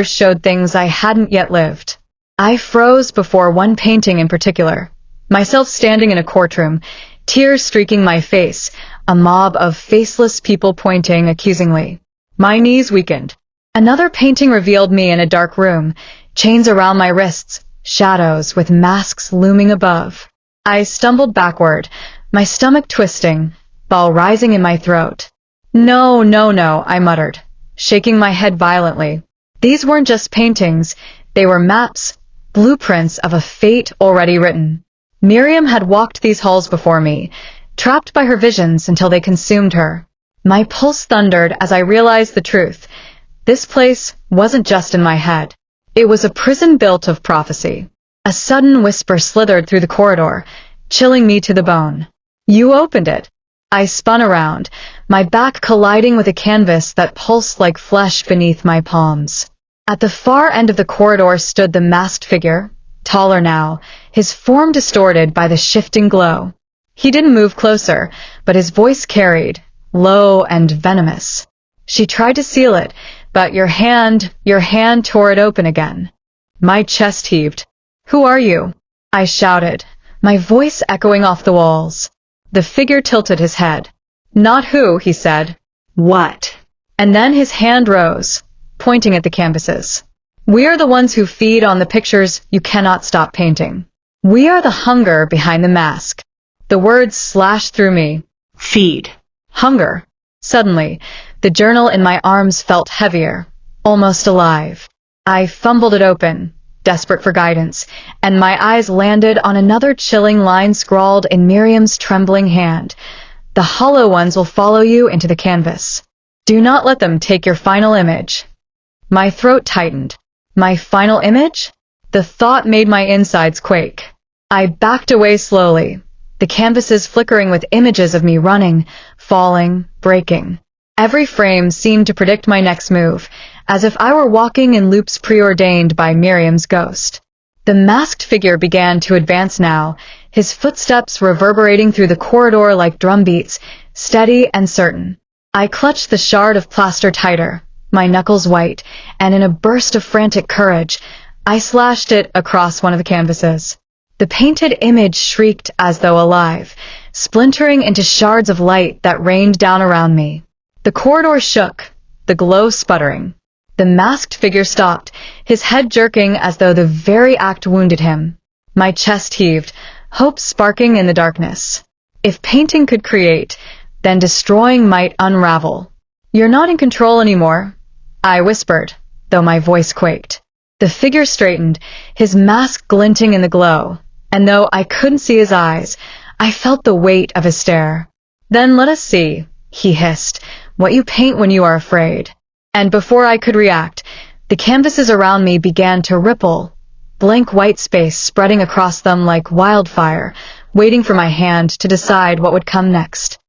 showed things I hadn't yet lived. I froze before one painting in particular. Myself standing in a courtroom, tears streaking my face, a mob of faceless people pointing accusingly. My knees weakened. Another painting revealed me in a dark room, chains around my wrists, shadows with masks looming above. I stumbled backward, my stomach twisting, ball rising in my throat. No, no, no, I muttered, shaking my head violently. These weren't just paintings, they were maps, blueprints of a fate already written. Miriam had walked these halls before me, trapped by her visions until they consumed her. My pulse thundered as I realized the truth. This place wasn't just in my head. It was a prison built of prophecy. A sudden whisper slithered through the corridor, chilling me to the bone. "You opened it." I spun around, my back colliding with a canvas that pulsed like flesh beneath my palms. At the far end of the corridor stood the masked figure, taller now, his form distorted by the shifting glow. He didn't move closer, but his voice carried, low and venomous. "She tried to seal it, but your hand tore it open again." My chest heaved. "Who are you?" I shouted, my voice echoing off the walls. The figure tilted his head. "Not who," he said. "What?" And then his hand rose, pointing at the canvases. "We are the ones who feed on the pictures you cannot stop painting. We are the hunger behind the mask." The words slashed through me. Feed. Hunger. Suddenly, the journal in my arms felt heavier, almost alive. I fumbled it open, desperate for guidance, and my eyes landed on another chilling line scrawled in Miriam's trembling hand. "The hollow ones will follow you into the canvas. Do not let them take your final image." My throat tightened. My final image? The thought made my insides quake. I backed away slowly, the canvases flickering with images of me running, falling, breaking. Every frame seemed to predict my next move, as if I were walking in loops preordained by Miriam's ghost. The masked figure began to advance now, his footsteps reverberating through the corridor like drumbeats, steady and certain. I clutched the shard of plaster tighter, my knuckles white, and in a burst of frantic courage, I slashed it across one of the canvases. The painted image shrieked as though alive, splintering into shards of light that rained down around me. The corridor shook, the glow sputtering. The masked figure stopped, his head jerking as though the very act wounded him. My chest heaved, hope sparking in the darkness. If painting could create, then destroying might unravel. "You're not in control anymore," I whispered, though my voice quaked. The figure straightened, his mask glinting in the glow, and though I couldn't see his eyes, I felt the weight of his stare. "Then let us see," he hissed, "what you paint when you are afraid." And before I could react, the canvases around me began to ripple, blank white space spreading across them like wildfire, waiting for my hand to decide what would come next.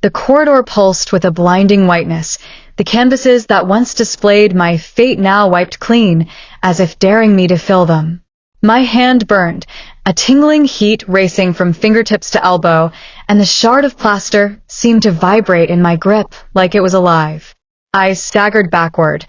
The corridor pulsed with a blinding whiteness, the canvases that once displayed my fate now wiped clean, as if daring me to fill them. My hand burned, a tingling heat racing from fingertips to elbow, and the shard of plaster seemed to vibrate in my grip like it was alive. I staggered backward,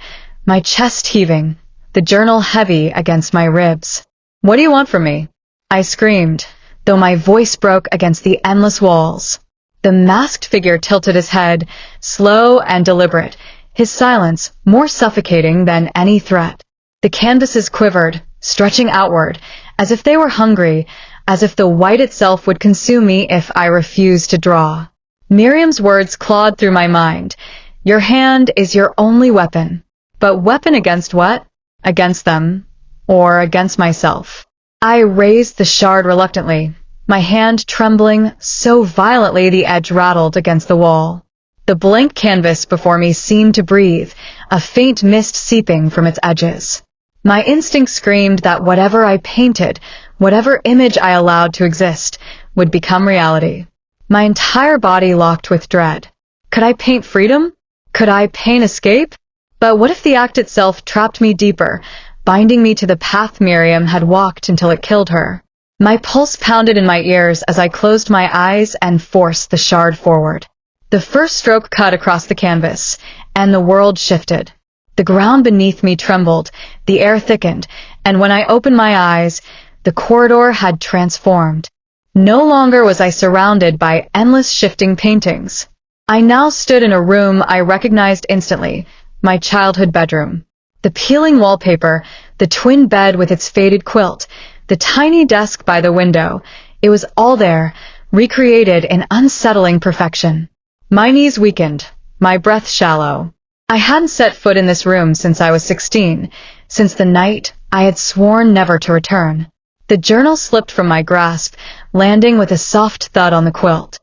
my chest heaving, the journal heavy against my ribs. "What do you want from me?" I screamed, though my voice broke against the endless walls. The masked figure tilted his head, slow and deliberate, his silence more suffocating than any threat. The canvases quivered, stretching outward, as if they were hungry, as if the white itself would consume me if I refused to draw. Miriam's words clawed through my mind. "Your hand is your only weapon." But weapon against what? Against them, or against myself. I raised the shard reluctantly, my hand trembling so violently the edge rattled against the wall. The blank canvas before me seemed to breathe, a faint mist seeping from its edges. My instinct screamed that whatever I painted, whatever image I allowed to exist, would become reality. My entire body locked with dread. Could I paint freedom? Could I paint escape? But what if the act itself trapped me deeper, binding me to the path Miriam had walked until it killed her? My pulse pounded in my ears as I closed my eyes and forced the shard forward. The first stroke cut across the canvas, and the world shifted. The ground beneath me trembled, the air thickened, and when I opened my eyes, the corridor had transformed. No longer was I surrounded by endless shifting paintings. I now stood in a room I recognized instantly, my childhood bedroom. The peeling wallpaper, the twin bed with its faded quilt, the tiny desk by the window, it was all there, recreated in unsettling perfection. My knees weakened, my breath shallow. I hadn't set foot in this room since I was 16, since the night I had sworn never to return. The journal slipped from my grasp, landing with a soft thud on the quilt.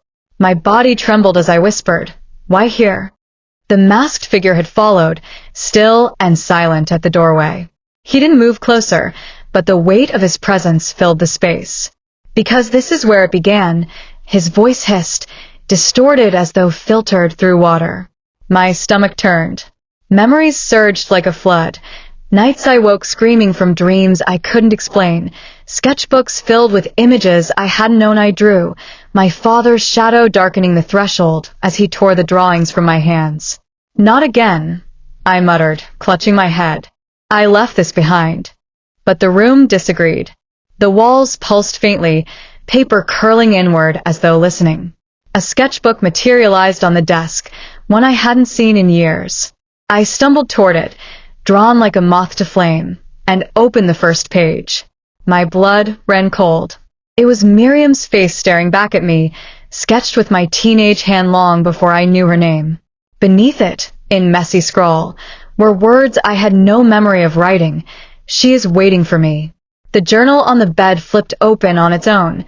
My body trembled as I whispered, "Why here?" The masked figure had followed, still and silent at the doorway. He didn't move closer, but the weight of his presence filled the space. "Because this is where it began," his voice hissed, distorted as though filtered through water. My stomach turned. Memories surged like a flood. Nights I woke screaming from dreams I couldn't explain. Sketchbooks filled with images I hadn't known I drew. My father's shadow darkening the threshold as he tore the drawings from my hands. "Not again," I muttered, clutching my head. I left this behind. But the room disagreed. The walls pulsed faintly, paper curling inward as though listening. A sketchbook materialized on the desk, one I hadn't seen in years. I stumbled toward it, drawn like a moth to flame, and opened the first page. My blood ran cold. It was Miriam's face staring back at me, sketched with my teenage hand long before I knew her name. Beneath it, in messy scrawl, were words I had no memory of writing. "She is waiting for me." The journal on the bed flipped open on its own,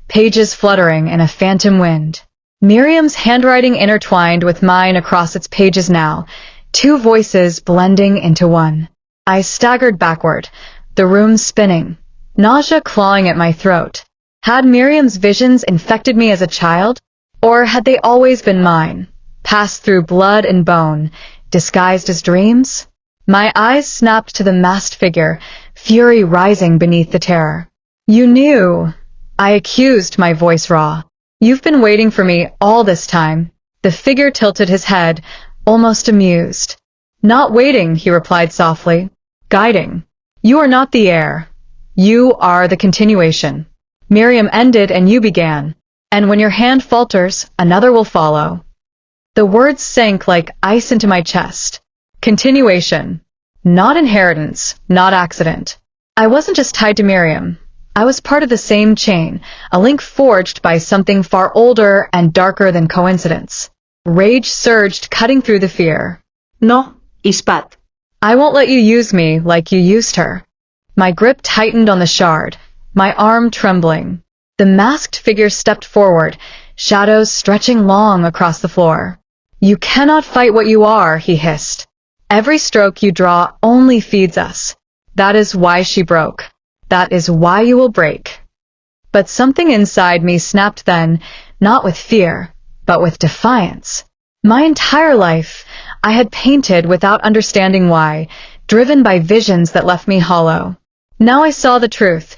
pages fluttering in a phantom wind. Miriam's handwriting intertwined with mine across its pages now, two voices blending into one. I staggered backward, the room spinning, nausea clawing at my throat. Had Miriam's visions infected me as a child? Or had they always been mine, passed through blood and bone, disguised as dreams? My eyes snapped to the masked figure, fury rising beneath the terror. "You knew," I accused, my voice raw. "You've been waiting for me all this time." The figure tilted his head, almost amused. "Not waiting," he replied softly. "Guiding. You are not the heir. You are the continuation. Miriam ended and you began. And when your hand falters, another will follow." The words sank like ice into my chest. Continuation. Not inheritance, not accident. I wasn't just tied to Miriam. I was part of the same chain, a link forged by something far older and darker than coincidence. Rage surged, cutting through the fear. "No, Ispat." "I won't let you use me like you used her." My grip tightened on the shard, my arm trembling. The masked figure stepped forward, shadows stretching long across the floor. "You cannot fight what you are," he hissed. "Every stroke you draw only feeds us. That is why she broke. That is why you will break." But something inside me snapped then, not with fear, but with defiance. My entire life, I had painted without understanding why, driven by visions that left me hollow. Now I saw the truth.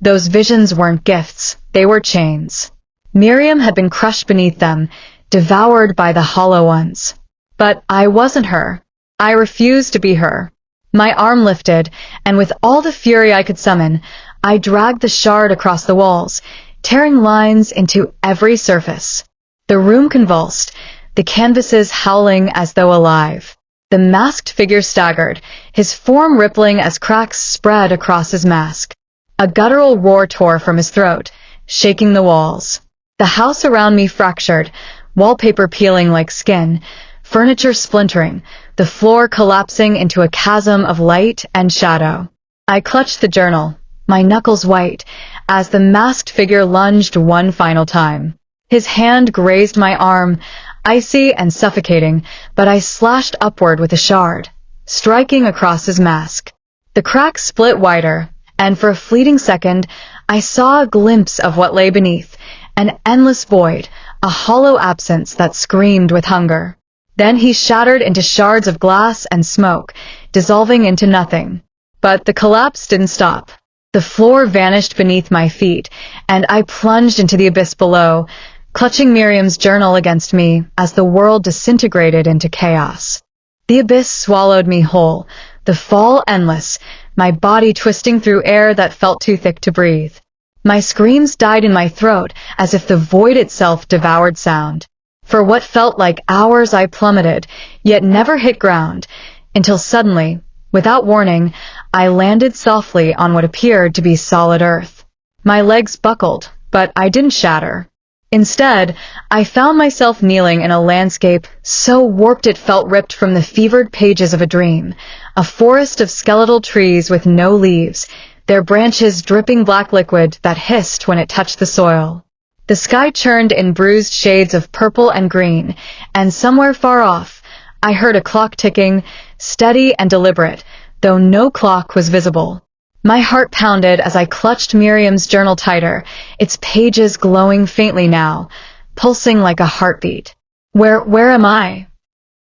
Those visions weren't gifts, they were chains. Miriam had been crushed beneath them, devoured by the hollow ones. But I wasn't her. I refused to be her. My arm lifted, and with all the fury I could summon, I dragged the shard across the walls, tearing lines into every surface. The room convulsed, the canvases howling as though alive. The masked figure staggered, his form rippling as cracks spread across his mask. A guttural roar tore from his throat, shaking the walls. The house around me fractured, wallpaper peeling like skin, furniture splintering, the floor collapsing into a chasm of light and shadow. I clutched the journal, my knuckles white, as the masked figure lunged one final time. His hand grazed my arm, icy and suffocating, but I slashed upward with a shard, striking across his mask. The crack split wider, and for a fleeting second, I saw a glimpse of what lay beneath, an endless void, a hollow absence that screamed with hunger. Then he shattered into shards of glass and smoke, dissolving into nothing. But the collapse didn't stop. The floor vanished beneath my feet, and I plunged into the abyss below, clutching Miriam's journal against me as the world disintegrated into chaos. The abyss swallowed me whole, the fall endless, my body twisting through air that felt too thick to breathe. My screams died in my throat as if the void itself devoured sound. For what felt like hours I plummeted, yet never hit ground, until suddenly, without warning, I landed softly on what appeared to be solid earth. My legs buckled, but I didn't shatter. Instead, I found myself kneeling in a landscape so warped it felt ripped from the fevered pages of a dream, a forest of skeletal trees with no leaves, their branches dripping black liquid that hissed when it touched the soil. The sky churned in bruised shades of purple and green, and somewhere far off, I heard a clock ticking, steady and deliberate, though no clock was visible. My heart pounded as I clutched Miriam's journal tighter, its pages glowing faintly now, pulsing like a heartbeat. Where am I?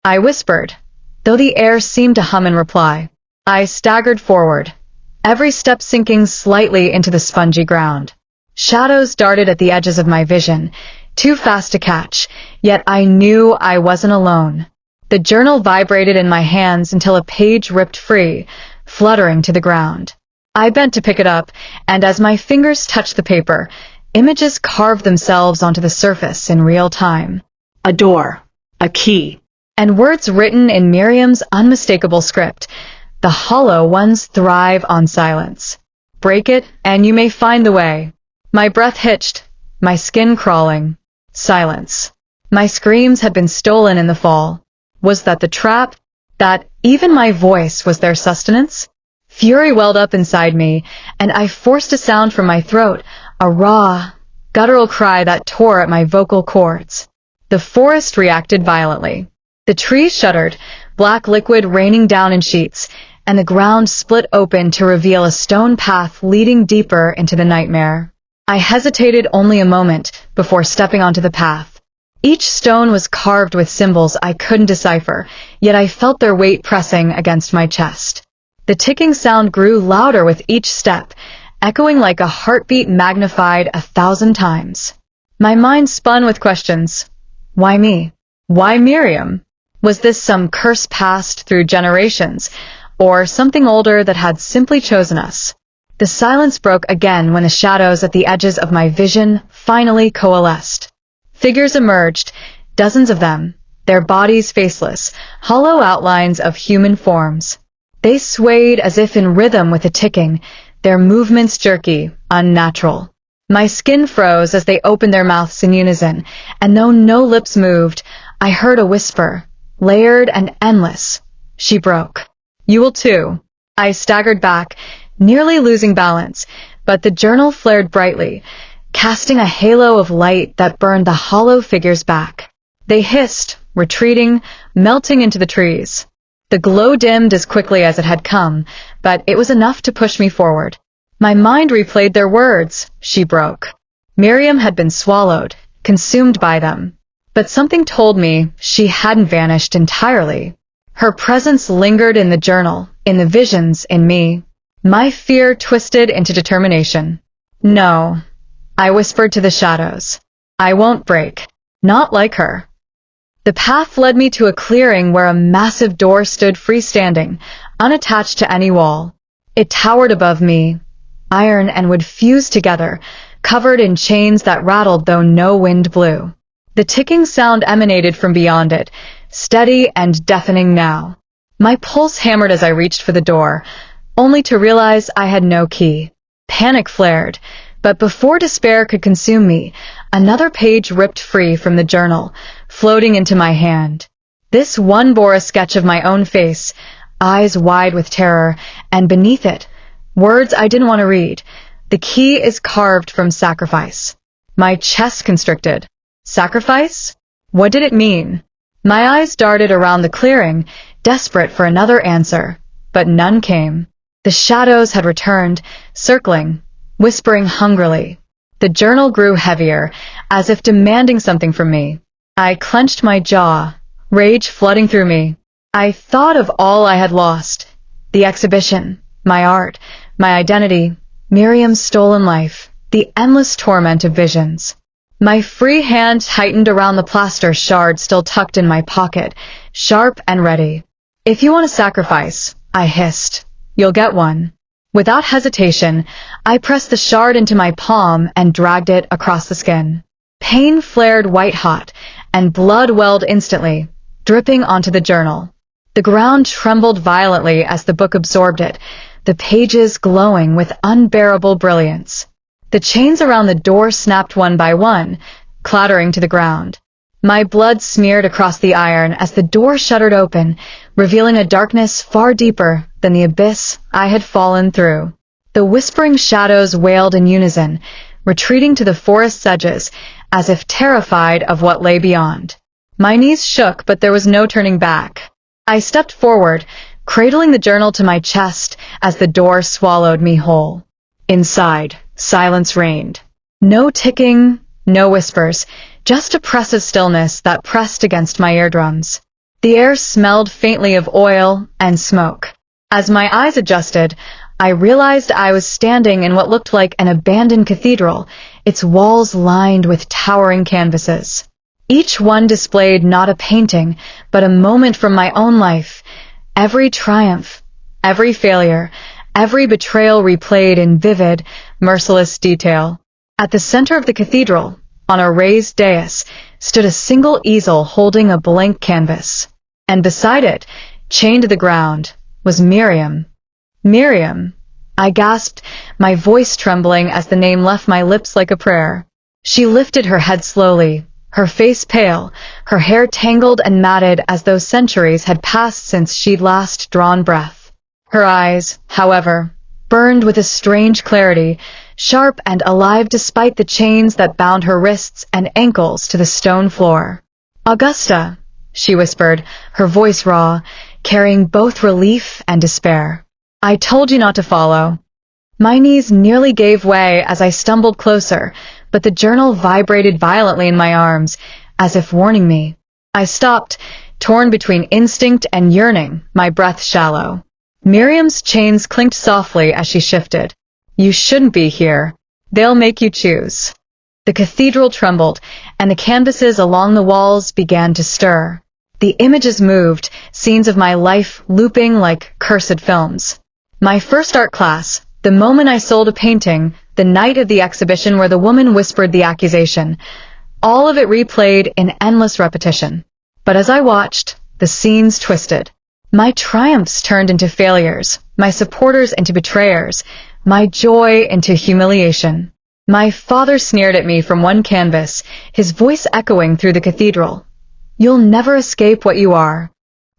I whispered, though the air seemed to hum in reply. I staggered forward, every step sinking slightly into the spongy ground. Shadows darted at the edges of my vision, too fast to catch, yet I knew I wasn't alone. The journal vibrated in my hands until a page ripped free, fluttering to the ground. I bent to pick it up, and as my fingers touched the paper, images carved themselves onto the surface in real time. A door. A key. And words written in Miriam's unmistakable script. The hollow ones thrive on silence. Break it, and you may find the way. My breath hitched, my skin crawling. Silence. My screams had been stolen in the fall. Was that the trap? That even my voice was their sustenance? Fury welled up inside me, and I forced a sound from my throat, a raw, guttural cry that tore at my vocal cords. The forest reacted violently. The trees shuddered, black liquid raining down in sheets, and the ground split open to reveal a stone path leading deeper into the nightmare. I hesitated only a moment before stepping onto the path. Each stone was carved with symbols I couldn't decipher, yet I felt their weight pressing against my chest. The ticking sound grew louder with each step, echoing like a heartbeat magnified 1,000 times. My mind spun with questions. Why me? Why Miriam? Was this some curse passed through generations, or something older that had simply chosen us? The silence broke again when the shadows at the edges of my vision finally coalesced. Figures emerged, dozens of them, their bodies faceless, hollow outlines of human forms. They swayed as if in rhythm with the ticking, their movements jerky, unnatural. My skin froze as they opened their mouths in unison, and though no lips moved, I heard a whisper, layered and endless. She broke. You will too. I staggered back, nearly losing balance, but the journal flared brightly, casting a halo of light that burned the hollow figures back. They hissed, retreating, melting into the trees. The glow dimmed as quickly as it had come, but it was enough to push me forward. My mind replayed their words. She broke. Miriam had been swallowed, consumed by them. But something told me she hadn't vanished entirely. Her presence lingered in the journal, in the visions, in me. My fear twisted into determination. No, I whispered to the shadows. I won't break. Not like her. The path led me to a clearing where a massive door stood freestanding, unattached to any wall. It towered above me, iron and wood fused together, covered in chains that rattled though no wind blew. The ticking sound emanated from beyond it, steady and deafening now. My pulse hammered as I reached for the door, only to realize I had no key. Panic flared, but before despair could consume me, another page ripped free from the journal, floating into my hand. This one bore a sketch of my own face, eyes wide with terror, and beneath it, words I didn't want to read. The key is carved from sacrifice. My chest constricted. Sacrifice? What did it mean? My eyes darted around the clearing, desperate for another answer, but none came. The shadows had returned, circling, whispering hungrily. The journal grew heavier, as if demanding something from me. I clenched my jaw, rage flooding through me. I thought of all I had lost. The exhibition, my art, my identity, Miriam's stolen life, the endless torment of visions. My free hand tightened around the plaster shard still tucked in my pocket, sharp and ready. If you want a sacrifice, I hissed, you'll get one. Without hesitation, I pressed the shard into my palm and dragged it across the skin. Pain flared white-hot, and blood welled instantly, dripping onto the journal. The ground trembled violently as the book absorbed it, the pages glowing with unbearable brilliance. The chains around the door snapped one by one, clattering to the ground. My blood smeared across the iron as the door shuddered open, revealing a darkness far deeper than the abyss I had fallen through. The whispering shadows wailed in unison, retreating to the forest's edges, as if terrified of what lay beyond. My knees shook, but there was no turning back. I stepped forward, cradling the journal to my chest as the door swallowed me whole. Inside, silence reigned. No ticking, no whispers, just oppressive stillness that pressed against my eardrums. The air smelled faintly of oil and smoke. As my eyes adjusted, I realized I was standing in what looked like an abandoned cathedral, its walls lined with towering canvases. Each one displayed not a painting, but a moment from my own life. Every triumph, every failure, every betrayal replayed in vivid, merciless detail. At the center of the cathedral, on a raised dais, stood a single easel holding a blank canvas. And beside it, chained to the ground, was Miriam. Miriam! I gasped, my voice trembling as the name left my lips like a prayer. She lifted her head slowly, her face pale, her hair tangled and matted as though centuries had passed since she'd last drawn breath. Her eyes, however, burned with a strange clarity, sharp and alive despite the chains that bound her wrists and ankles to the stone floor. "Augusta," she whispered, her voice raw, carrying both relief and despair. "I told you not to follow." My knees nearly gave way as I stumbled closer, but the journal vibrated violently in my arms, as if warning me. I stopped, torn between instinct and yearning, my breath shallow. Miriam's chains clinked softly as she shifted. "You shouldn't be here. They'll make you choose." The cathedral trembled, and the canvases along the walls began to stir. The images moved, scenes of my life looping like cursed films. My first art class, the moment I sold a painting, the night of the exhibition where the woman whispered the accusation. All of it replayed in endless repetition. But as I watched, the scenes twisted. My triumphs turned into failures, my supporters into betrayers, my joy into humiliation. My father sneered at me from one canvas, his voice echoing through the cathedral. "You'll never escape what you are."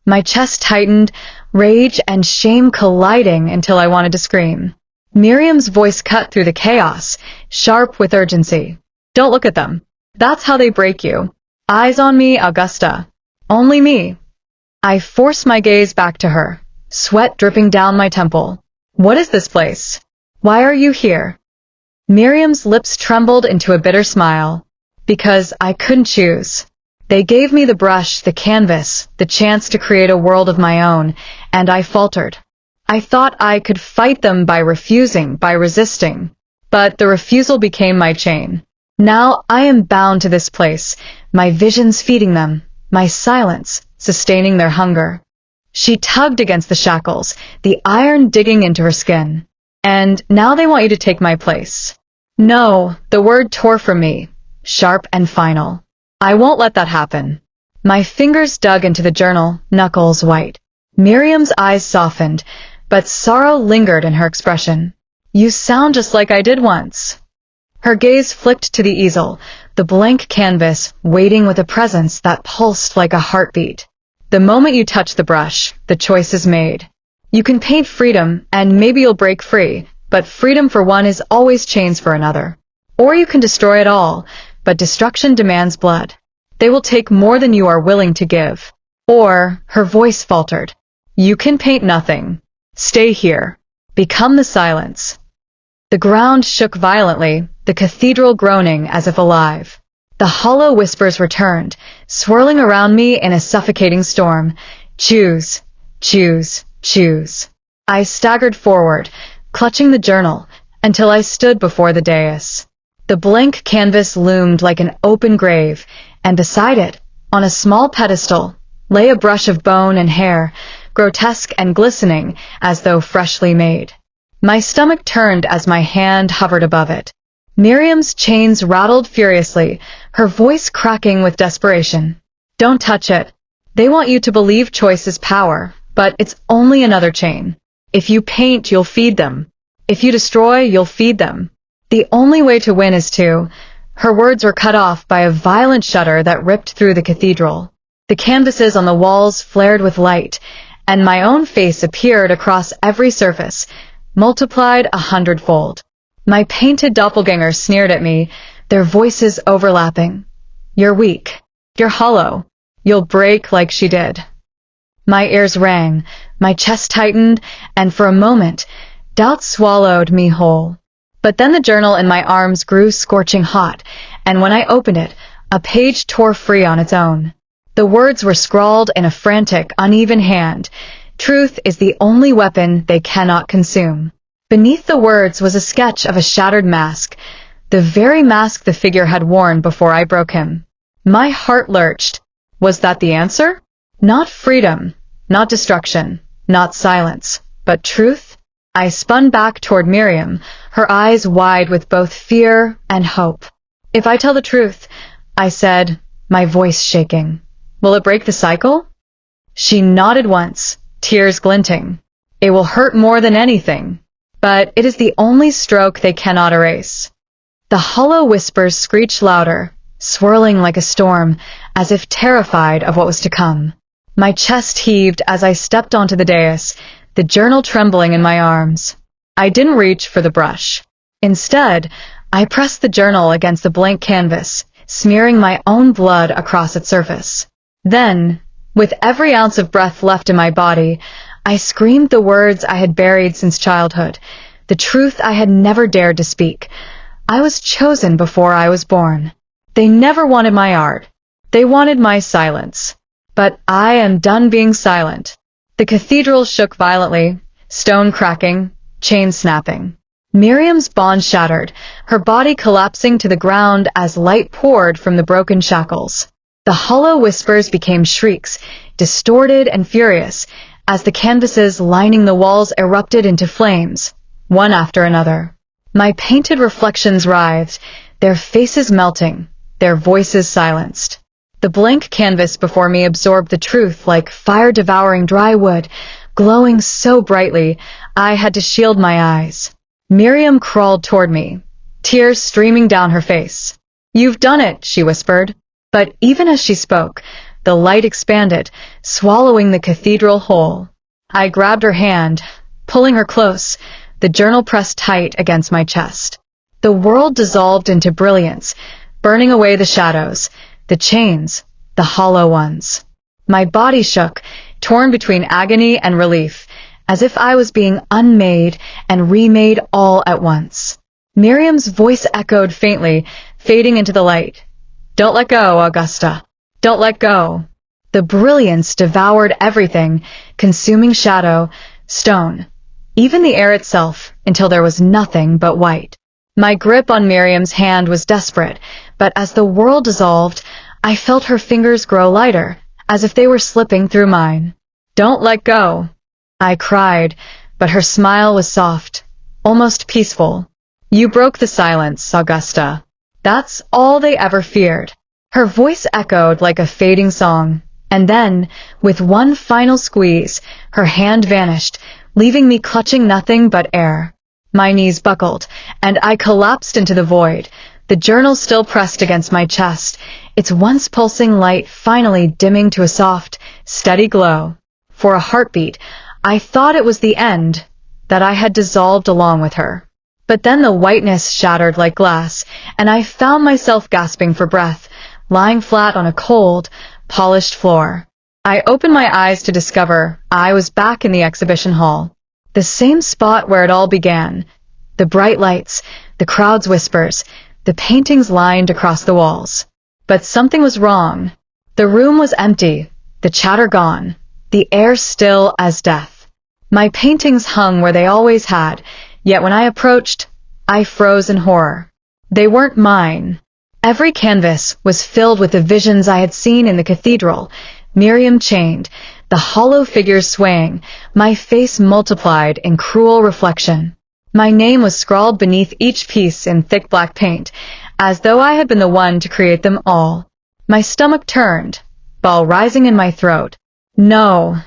My chest tightened, rage and shame colliding until I wanted to scream. Miriam's voice cut through the chaos, sharp with urgency. "Don't look at them. That's how they break you. Eyes on me, Augusta. Only me." I forced my gaze back to her, sweat dripping down my temple. "What is this place? Why are you here?" Miriam's lips trembled into a bitter smile. "Because I couldn't choose. They gave me the brush, the canvas, the chance to create a world of my own, and I faltered. I thought I could fight them by refusing, by resisting. But the refusal became my chain. Now I am bound to this place, my visions feeding them, my silence sustaining their hunger." She tugged against the shackles, the iron digging into her skin. "And now they want you to take my place." "No," the word tore from me, sharp and final. "I won't let that happen." My fingers dug into the journal, knuckles white. Miriam's eyes softened, but sorrow lingered in her expression. "You sound just like I did once." Her gaze flicked to the easel, the blank canvas waiting with a presence that pulsed like a heartbeat. "The moment you touch the brush, the choice is made. You can paint freedom, and maybe you'll break free, but freedom for one is always chains for another. Or you can destroy it all, but destruction demands blood. They will take more than you are willing to give." Or, her voice faltered, "You can paint nothing. Stay here. Become the silence." The ground shook violently, the cathedral groaning as if alive. The hollow whispers returned, swirling around me in a suffocating storm. "Choose, choose, choose." I staggered forward, clutching the journal, until I stood before the dais. The blank canvas loomed like an open grave, and beside it, on a small pedestal, lay a brush of bone and hair, grotesque and glistening as though freshly made. My stomach turned as my hand hovered above it. Miriam's chains rattled furiously, her voice cracking with desperation. "Don't touch it. They want you to believe choice is power, but it's only another chain. If you paint, you'll feed them. If you destroy, you'll feed them. The only way to win is to—" Her words were cut off by a violent shudder that ripped through the cathedral. The canvases on the walls flared with light, and my own face appeared across every surface, multiplied 100-fold. My painted doppelgangers sneered at me, their voices overlapping. You're weak. You're hollow. You'll break like she did. My ears rang, my chest tightened, and for a moment, doubt swallowed me whole. But then the journal in my arms grew scorching hot, and when I opened it, a page tore free on its own. The words were scrawled in a frantic, uneven hand. Truth is the only weapon they cannot consume. Beneath the words was a sketch of a shattered mask, the very mask the figure had worn before I broke him. My heart lurched. Was that the answer? Not freedom, not destruction, not silence, but truth? I spun back toward Miriam, her eyes wide with both fear and hope. If I tell the truth, I said, my voice shaking, will it break the cycle? She nodded once, tears glinting. It will hurt more than anything, but it is the only stroke they cannot erase. The hollow whispers screeched louder, swirling like a storm, as if terrified of what was to come. My chest heaved as I stepped onto the dais, the journal trembling in my arms. I didn't reach for the brush. Instead, I pressed the journal against the blank canvas, smearing my own blood across its surface. Then, with every ounce of breath left in my body, I screamed the words I had buried since childhood, the truth I had never dared to speak. I was chosen before I was born. They never wanted my art. They wanted my silence. But I am done being silent. The cathedral shook violently, stone cracking, chain snapping. Miriam's bond shattered, her body collapsing to the ground as light poured from the broken shackles. The hollow whispers became shrieks, distorted and furious, as the canvases lining the walls erupted into flames, one after another. My painted reflections writhed, their faces melting, their voices silenced. The blank canvas before me absorbed the truth like fire-devouring dry wood, glowing so brightly I had to shield my eyes. Miriam crawled toward me, tears streaming down her face. "You've done it," she whispered. But even as she spoke, the light expanded, swallowing the cathedral whole. I grabbed her hand, pulling her close, the journal pressed tight against my chest. The world dissolved into brilliance, burning away the shadows, the chains, the hollow ones. My body shook, torn between agony and relief, as if I was being unmade and remade all at once. Miriam's voice echoed faintly, fading into the light. "Don't let go, Augusta. Don't let go." The brilliance devoured everything, consuming shadow, stone, even the air itself, until there was nothing but white. My grip on Miriam's hand was desperate, but as the world dissolved, I felt her fingers grow lighter, as if they were slipping through mine. "Don't let go," I cried, but her smile was soft, almost peaceful. "You broke the silence, Augusta. That's all they ever feared." Her voice echoed like a fading song, and then, with one final squeeze, her hand vanished, leaving me clutching nothing but air. My knees buckled, and I collapsed into the void, the journal still pressed against my chest, its once pulsing light finally dimming to a soft, steady glow. For a heartbeat, I thought it was the end, that I had dissolved along with her. But then the whiteness shattered like glass, and I found myself gasping for breath, lying flat on a cold, polished floor. I opened my eyes to discover I was back in the exhibition hall. The same spot where it all began. The bright lights, the crowd's whispers, the paintings lined across the walls. But something was wrong. The room was empty, the chatter gone, the air still as death. My paintings hung where they always had, yet when I approached, I froze in horror. They weren't mine. Every canvas was filled with the visions I had seen in the cathedral, Miriam chained, the hollow figures swaying, my face multiplied in cruel reflection. My name was scrawled beneath each piece in thick black paint, as though I had been the one to create them all. My stomach turned, ball rising in my throat. "No,"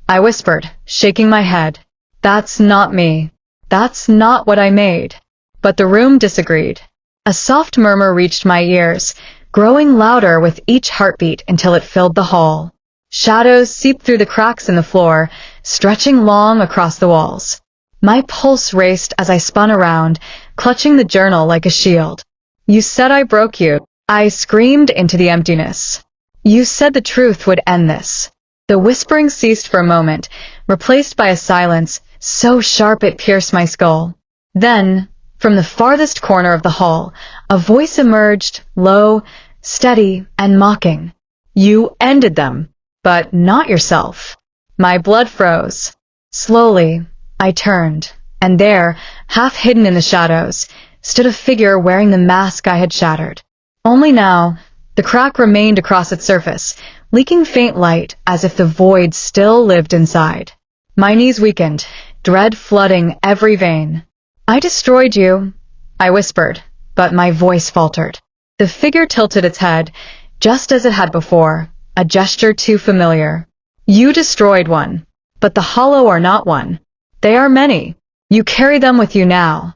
I whispered, shaking my head. "That's not me. That's not what I made." But the room disagreed. A soft murmur reached my ears, growing louder with each heartbeat until it filled the hall. Shadows seeped through the cracks in the floor, stretching long across the walls. My pulse raced as I spun around, clutching the journal like a shield. You said I broke you. I screamed into the emptiness. You said the truth would end this. The whispering ceased for a moment, replaced by a silence so sharp it pierced my skull. Then, from the farthest corner of the hall, a voice emerged, low, steady, and mocking. You ended them, but not yourself. My blood froze. Slowly, I turned, and there, half hidden in the shadows, stood a figure wearing the mask I had shattered. Only now, the crack remained across its surface, leaking faint light as if the void still lived inside. My knees weakened, dread flooding every vein. I destroyed you, I whispered, but my voice faltered. The figure tilted its head, just as it had before, a gesture too familiar. You destroyed one, but the hollow are not one. They are many. You carry them with you now.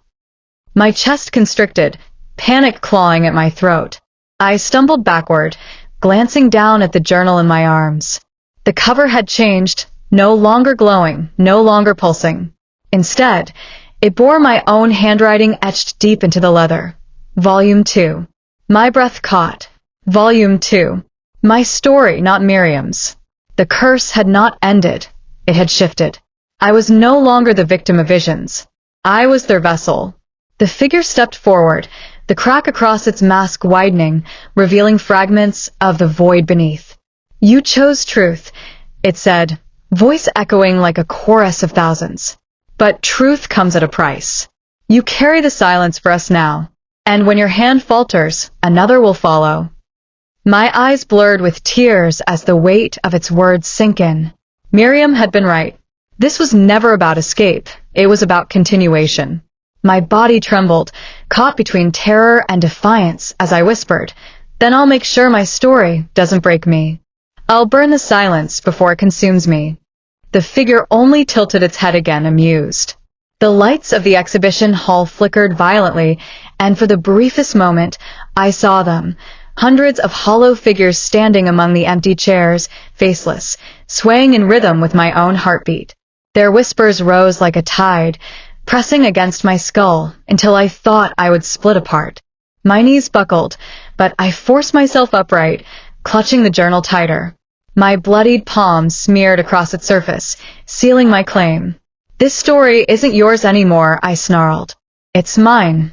My chest constricted, panic clawing at my throat. I stumbled backward, glancing down at the journal in my arms. The cover had changed, no longer glowing, no longer pulsing. Instead, it bore my own handwriting etched deep into the leather. Volume 2. My breath caught. Volume 2. My story, not Miriam's. The curse had not ended. It had shifted. I was no longer the victim of visions. I was their vessel. The figure stepped forward, the crack across its mask widening, revealing fragments of the void beneath. You chose truth, it said, voice echoing like a chorus of thousands. But truth comes at a price. You carry the silence for us now, and when your hand falters, another will follow. My eyes blurred with tears as the weight of its words sank in. Miriam had been right. This was never about escape, it was about continuation. My body trembled, caught between terror and defiance as I whispered, "Then I'll make sure my story doesn't break me. I'll burn the silence before it consumes me." The figure only tilted its head again, amused. The lights of the exhibition hall flickered violently, and for the briefest moment, I saw them. Hundreds of hollow figures standing among the empty chairs, faceless, swaying in rhythm with my own heartbeat. Their whispers rose like a tide, pressing against my skull until I thought I would split apart. My knees buckled, but I forced myself upright, clutching the journal tighter. My bloodied palm smeared across its surface, sealing my claim. "This story isn't yours anymore," I snarled. "It's mine."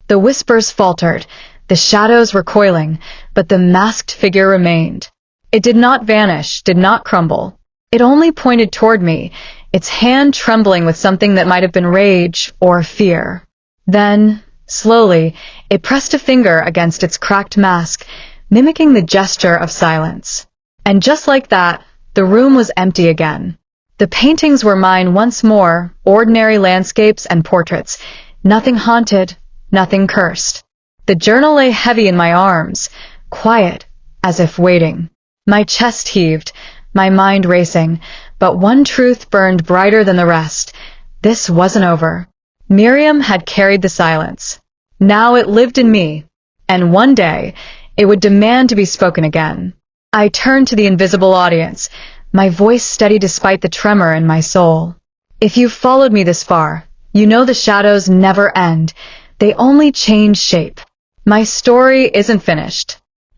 The whispers faltered, the shadows recoiling, but the masked figure remained. It did not vanish, did not crumble. It only pointed toward me, its hand trembling with something that might have been rage or fear. Then, slowly, it pressed a finger against its cracked mask, mimicking the gesture of silence. And just like that, the room was empty again. The paintings were mine once more, ordinary landscapes and portraits, nothing haunted, nothing cursed. The journal lay heavy in my arms, quiet, as if waiting. My chest heaved, my mind racing, but one truth burned brighter than the rest. This wasn't over. Miriam had carried the silence. Now it lived in me, and one day it would demand to be spoken again. I turned to the invisible audience, my voice steady despite the tremor in my soul. If you've followed me this far, you know the shadows never end. They only change shape. My story isn't finished.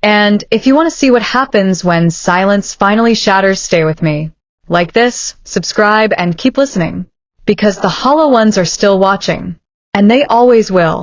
And if you want to see what happens when silence finally shatters, stay with me. Like this, subscribe, and keep listening. Because the hollow ones are still watching. And they always will.